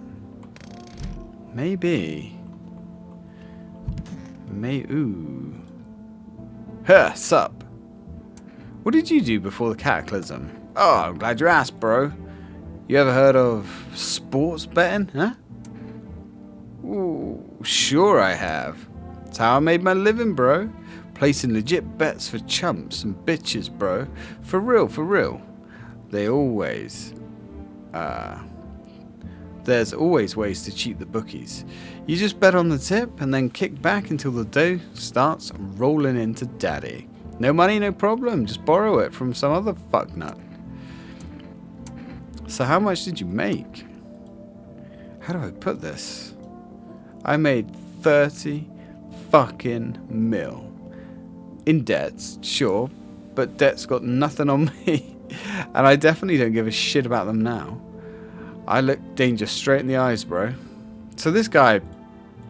A: Maybe. Ooh. Huh, sup? What did you do before the cataclysm? Oh, I'm glad you asked, bro. You ever heard of sports betting, huh? Ooh, sure I have. It's how I made my living, bro. Placing legit bets for chumps and bitches, bro. For real, for real. There's always ways to cheat the bookies. You just bet on the tip and then kick back until the dough starts rolling into daddy. No money, no problem. Just borrow it from some other fucknut. So how much did you make? How do I put this? I made 30 fucking mil. In debts, sure, but debt's got nothing on me. And I definitely don't give a shit about them now. I look danger straight in the eyes, bro. So this guy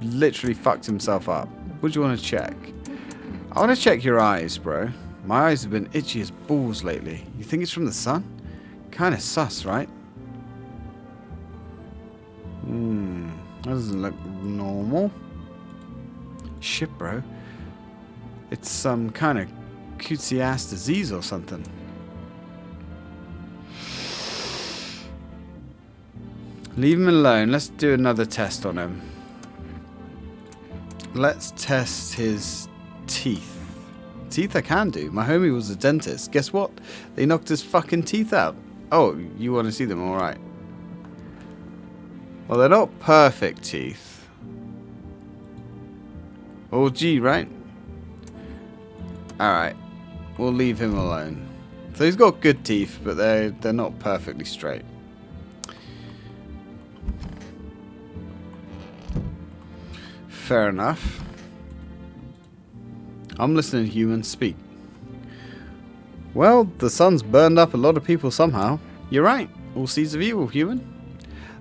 A: literally fucked himself up. What do you want to check? I want to check your eyes, bro. My eyes have been itchy as balls lately. You think it's from the sun? Kinda sus, right? That doesn't look normal. Shit, bro. It's some kind of cutesy ass disease or something. Leave him alone. Let's do another test on him. Let's test his teeth. Teeth I can do. My homie was a dentist. Guess what? They knocked his fucking teeth out. Oh, you want to see them? Alright. Well, they're not perfect teeth. Oh, gee, right? Alright. We'll leave him alone. So he's got good teeth, but they're not perfectly straight. Fair enough. I'm listening, humans. Speak. Well, the sun's burned up a lot of people somehow. You're right. All seeds of evil, human.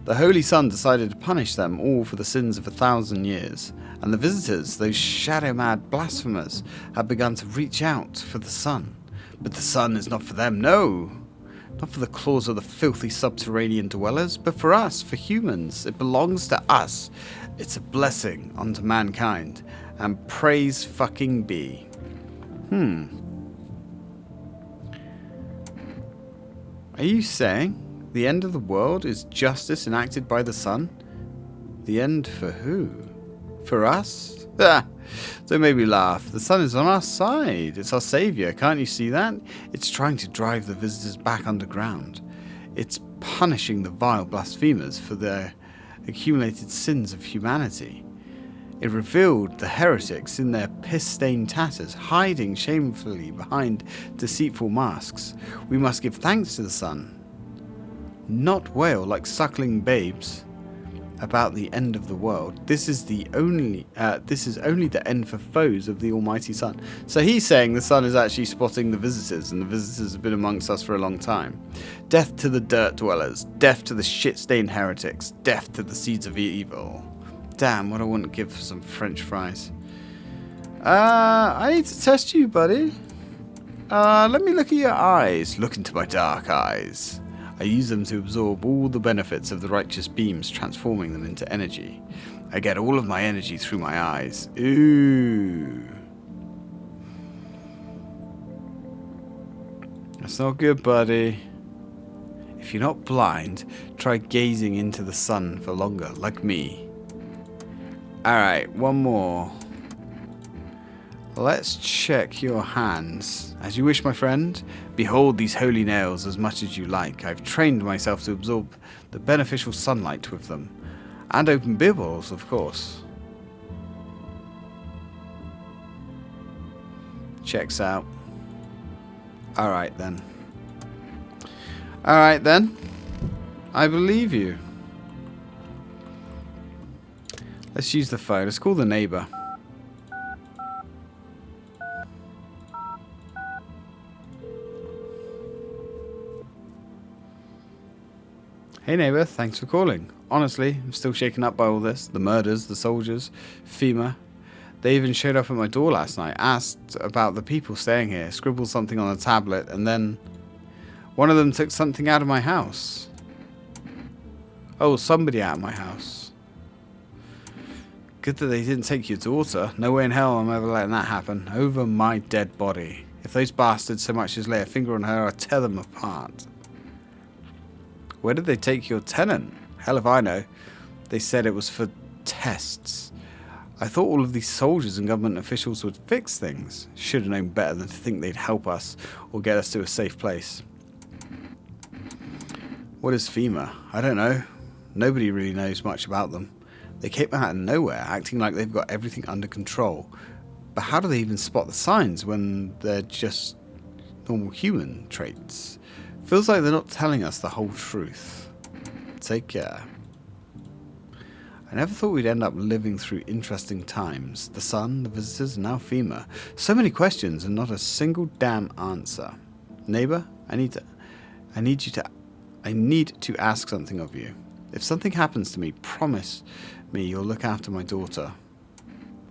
A: The Holy Sun decided to punish them all for the sins of 1,000 years. And the visitors, those shadow-mad blasphemers, have begun to reach out for the sun. But the sun is not for them, no. Not for the claws of the filthy subterranean dwellers, but for us, for humans. It belongs to us. It's a blessing unto mankind. And praise fucking be. Are you saying the end of the world is justice enacted by the sun? The end for who? For us? Ah, don't make me laugh. The sun is on our side. It's our savior. Can't you see that? It's trying to drive the visitors back underground. It's punishing the vile blasphemers for their accumulated sins of humanity. It revealed the heretics in their piss-stained tatters, hiding shamefully behind deceitful masks. We must give thanks to the sun, not wail like suckling babes about the end of the world. This is only the end for foes of the almighty sun. So he's saying the sun is actually spotting the visitors, and the visitors have been amongst us for a long time. Death to the dirt dwellers, death to the shit-stained heretics, death to the seeds of evil. Damn, what I wouldn't give for some French fries. I need to test you, buddy. Let me look at your eyes. Look into my dark eyes. I use them to absorb all the benefits of the righteous beams, transforming them into energy. I get all of my energy through my eyes. Ooh. That's not good, buddy. If you're not blind, try gazing into the sun for longer, like me. Alright, one more. Let's check your hands. As you wish, my friend. Behold these holy nails as much as you like. I've trained myself to absorb the beneficial sunlight with them. And open bibbles, of course. Checks out. Alright then. Alright then. I believe you. Let's use the phone. Let's call the neighbor. Hey neighbor, thanks for calling. Honestly, I'm still shaken up by all this. The murders, the soldiers, FEMA. They even showed up at my door last night, asked about the people staying here, scribbled something on a tablet, and then one of them took something out of my house. Oh, somebody out of my house. Good that they didn't take your daughter. No way in hell I'm ever letting that happen. Over my dead body. If those bastards so much as lay a finger on her, I'll tear them apart. Where did they take your tenant? Hell if I know. They said it was for tests. I thought all of these soldiers and government officials would fix things. Should have known better than to think they'd help us or get us to a safe place. What is FEMA? I don't know. Nobody really knows much about them. They came out of nowhere, acting like they've got everything under control. But how do they even spot the signs when they're just normal human traits? Feels like they're not telling us the whole truth. Take care. I never thought we'd end up living through interesting times. The sun, the visitors, and now FEMA. So many questions and not a single damn answer. Neighbor, I need to ask something of you. If something happens to me, promise me you'll look after my daughter.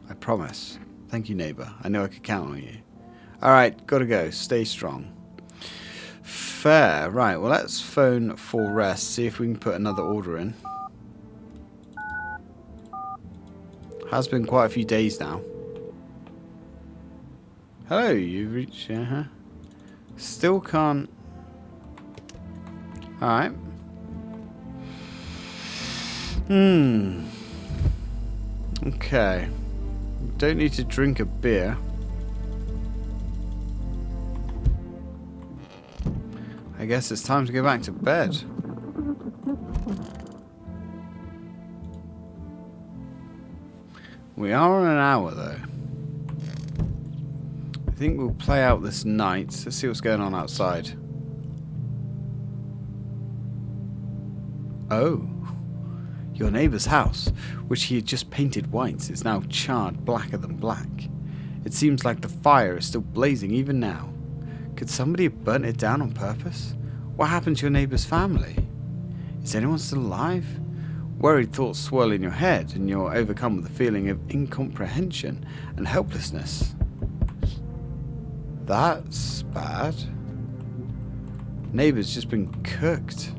A: I promise. Thank you, neighbor. I know I could count on you. Alright, gotta go. Stay strong. Fair. Right, well let's phone for rest. See if we can put another order in. Has been quite a few days now. Hello, you've reached... Still can't... Alright. Okay. Don't need to drink a beer. I guess it's time to go back to bed. We are on an hour though. I think we'll play out this night. Let's see what's going on outside. Oh. Your neighbour's house, which he had just painted white, is now charred blacker than black. It seems like the fire is still blazing even now. Could somebody have burnt it down on purpose? What happened to your neighbour's family? Is anyone still alive? Worried thoughts swirl in your head, and you're overcome with a feeling of incomprehension and helplessness. That's bad. Neighbour's just been cooked.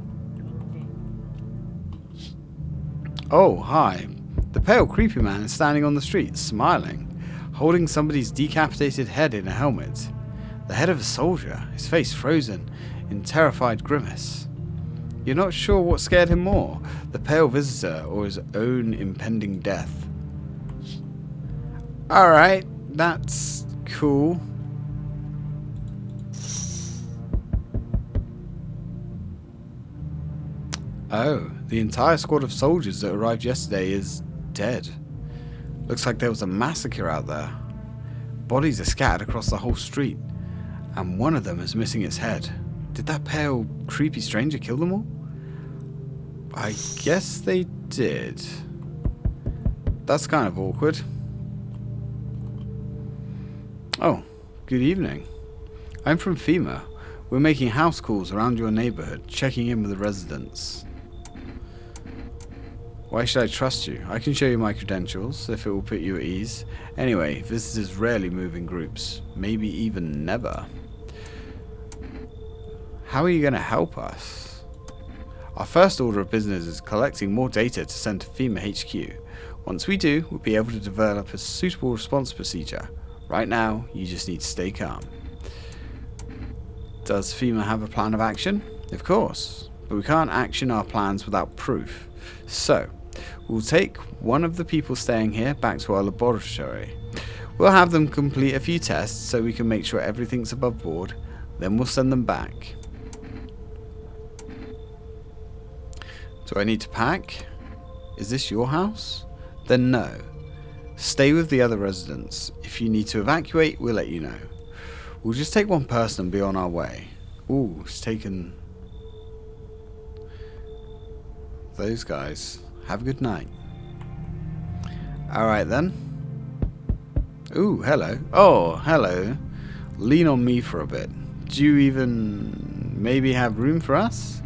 A: Oh, hi. The pale, creepy man is standing on the street, smiling, holding somebody's decapitated head in a helmet. The head of a soldier, his face frozen in terrified grimace. You're not sure what scared him more, the pale visitor or his own impending death. Alright, that's cool. Oh, the entire squad of soldiers that arrived yesterday is dead. Looks like there was a massacre out there. Bodies are scattered across the whole street, and one of them is missing its head. Did that pale, creepy stranger kill them all? I guess they did. That's kind of awkward. Oh, good evening. I'm from FEMA. We're making house calls around your neighborhood, checking in with the residents. Why should I trust you? I can show you my credentials, if it will put you at ease. Anyway, visitors rarely move in groups. Maybe even never. How are you going to help us? Our first order of business is collecting more data to send to FEMA HQ. Once we do, we'll be able to develop a suitable response procedure. Right now, you just need to stay calm. Does FEMA have a plan of action? Of course, but we can't action our plans without proof. So, we'll take one of the people staying here back to our laboratory. We'll have them complete a few tests so we can make sure everything's above board. Then we'll send them back. Do I need to pack? Is this your house? Then no. Stay with the other residents. If you need to evacuate, we'll let you know. We'll just take one person and be on our way. Ooh, it's taken those guys. Have a good night. Alright then. Ooh, hello. Oh, hello. Lean on me for a bit. Do you even maybe have room for us?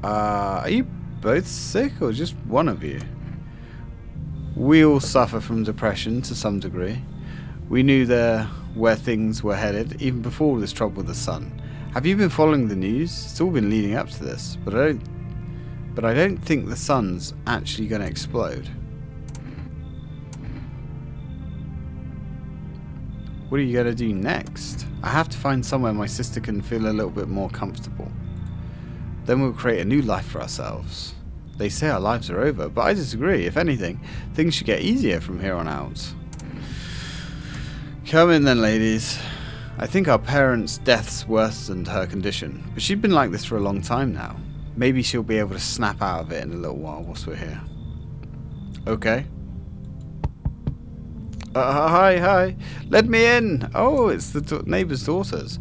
A: Are you both sick or just one of you? We all suffer from depression to some degree. We knew where things were headed even before this trouble with the sun. Have you been following the news? It's all been leading up to this, but I don't think the sun's actually going to explode. What are you going to do next? I have to find somewhere my sister can feel a little bit more comfortable. Then we'll create a new life for ourselves. They say our lives are over, but I disagree. If anything, things should get easier from here on out. Come in then, ladies. I think our parents' deaths worsened her condition, but she'd been like this for a long time now. Maybe she'll be able to snap out of it in a little while whilst we're here. Okay. Hi. Let me in. Oh, it's the neighbor's daughters.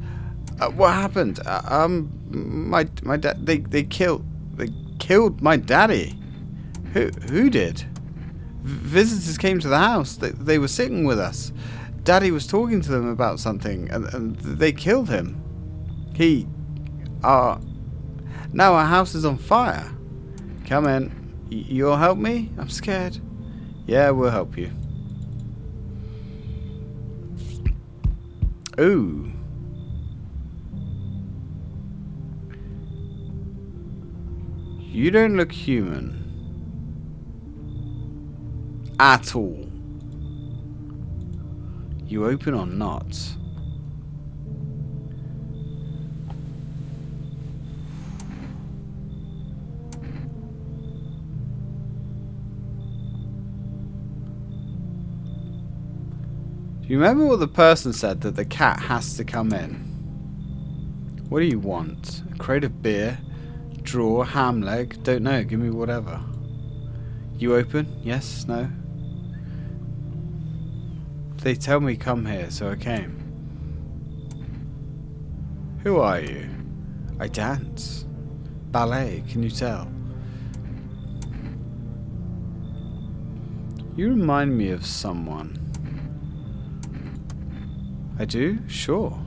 A: What happened? My dad. They killed my daddy. Who did? Visitors came to the house. They were sitting with us. Daddy was talking to them about something, and they killed him. Now our house is on fire. Come in. You'll help me? I'm scared. Yeah, we'll help you. Ooh. You don't look human. At all. You open or not? Do you remember what the person said, that the cat has to come in? What do you want? A crate of beer? Drawer? Ham leg? Don't know, give me whatever. You open? Yes? No? They tell me come here, so I came. Who are you? I dance. Ballet, can you tell? You remind me of someone. I do? Sure.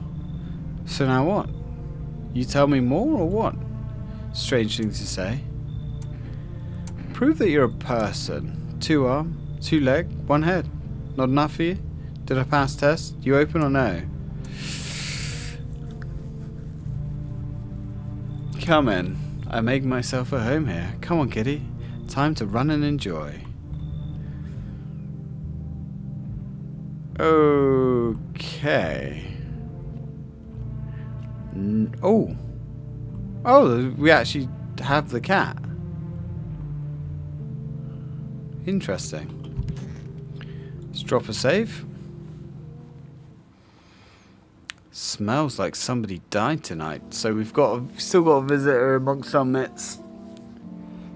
A: So now what? You tell me more or what? Strange thing to say. Prove that you're a person. 2 arm, 2 leg, 1 head. Not enough for you? Did I pass test? You open or no? Come in. I make myself a home here. Come on, kitty. Time to run and enjoy. Okay. Oh, Oh, we actually have the cat. Interesting. Let's drop a save. Smells like somebody died tonight. So we've still got a visitor amongst our midst.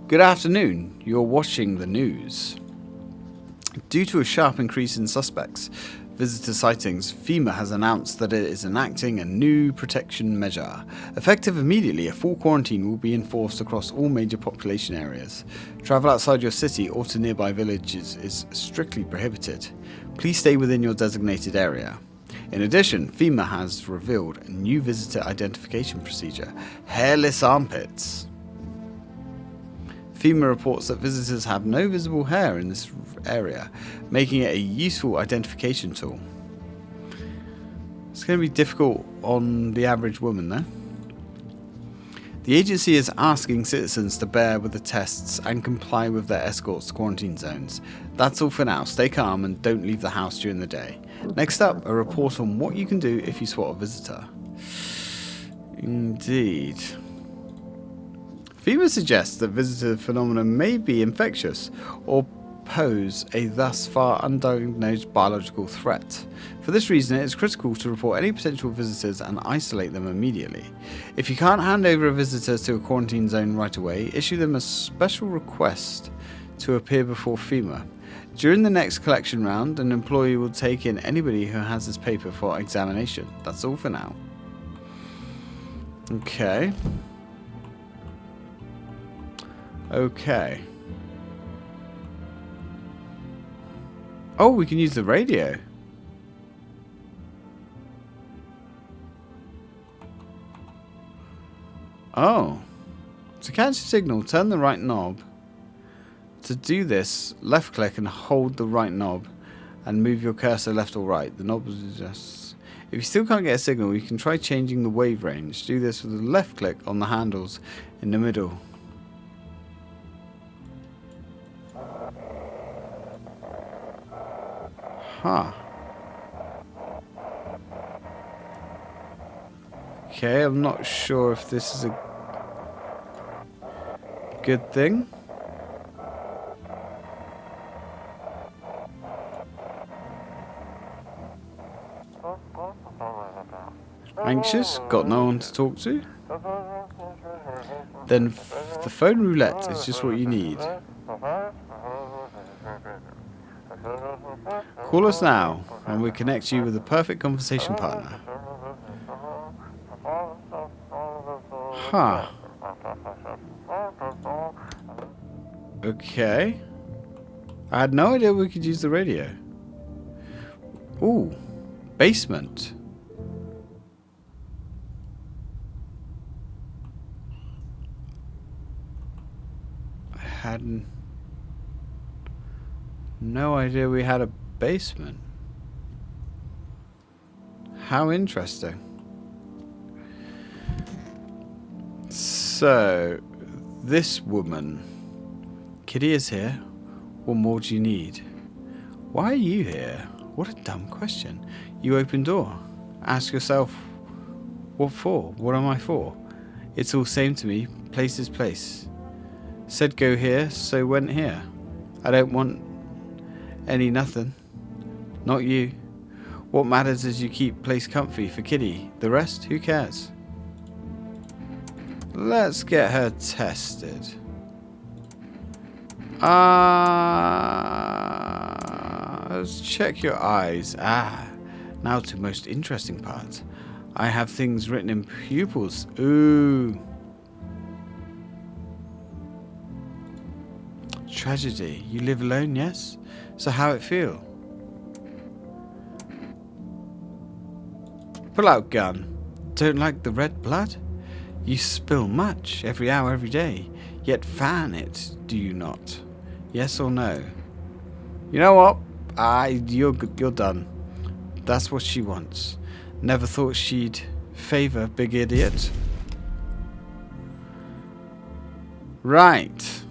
A: Good afternoon. You're watching the news. Due to a sharp increase in suspects, visitor sightings, FEMA has announced that it is enacting a new protection measure. Effective immediately, a full quarantine will be enforced across all major population areas. Travel outside your city or to nearby villages is strictly prohibited. Please stay within your designated area. In addition, FEMA has revealed a new visitor identification procedure, hairless armpits. FEMA reports that visitors have no visible hair in this area, making it a useful identification tool. It's going to be difficult on the average woman, though. The agency is asking citizens to bear with the tests and comply with their escorts to quarantine zones. That's all for now. Stay calm and don't leave the house during the day. Next up, a report on what you can do if you spot a visitor. Indeed. FEMA suggests that visitor phenomena may be infectious or pose a thus far undiagnosed biological threat. For this reason, it is critical to report any potential visitors and isolate them immediately. If you can't hand over a visitor to a quarantine zone right away, issue them a special request to appear before FEMA. During the next collection round, an employee will take in anybody who has this paper for examination. That's all for now. Okay. Okay. Oh, we can use the radio. Oh. To catch a signal, turn the right knob. To do this, left click and hold the right knob and move your cursor left or right. The knob is just... If you still can't get a signal, you can try changing the wave range. Do this with a left click on the handles in the middle. Huh. Okay, I'm not sure if this is a good thing. Anxious? Got no one to talk to? Then the phone roulette is just what you need. Call us now, and we'll connect you with the perfect conversation partner. Huh. Okay. I had no idea we could use the radio. Ooh. Basement. I had no idea we had a basement. How interesting. So, this woman. Kitty is here. What more do you need? Why are you here? What a dumb question. You open door. Ask yourself, what for? What am I for? It's all same to me. Place is place. Said go here, so went here. I don't want any nothing. Not you. What matters is you keep place comfy for Kitty. The rest, who cares? Let's get her tested. Let's check your eyes. Now to most interesting part. I have things written in pupils. Ooh. Tragedy. You live alone, yes? So how it feel? Pull out gun. Don't like the red blood? You spill much, every hour, every day. Yet fan it, do you not? Yes or no? You know what? You're done. That's what she wants. Never thought she'd favor big idiot. Right.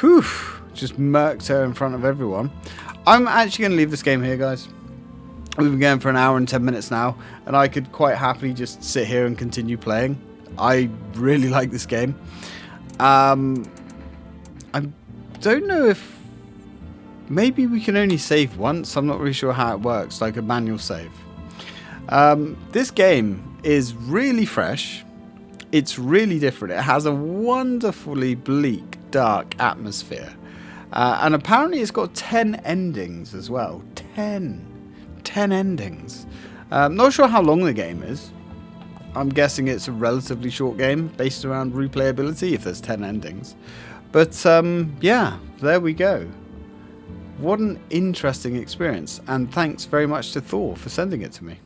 A: Whew. Just murked her in front of everyone. I'm actually going to leave this game here, guys. We've been going for an hour and 10 minutes now, and I could quite happily just sit here and continue playing. I really like this game. I don't know if... Maybe we can only save once. I'm not really sure how it works, like a manual save. This game is really fresh. It's really different. It has a wonderfully bleak, dark atmosphere. And apparently it's got 10 endings as well. 10 endings. Not sure how long the game is. I'm guessing it's a relatively short game based around replayability if there's 10 endings. But yeah, there we go. What an interesting experience. And thanks very much to Thor for sending it to me.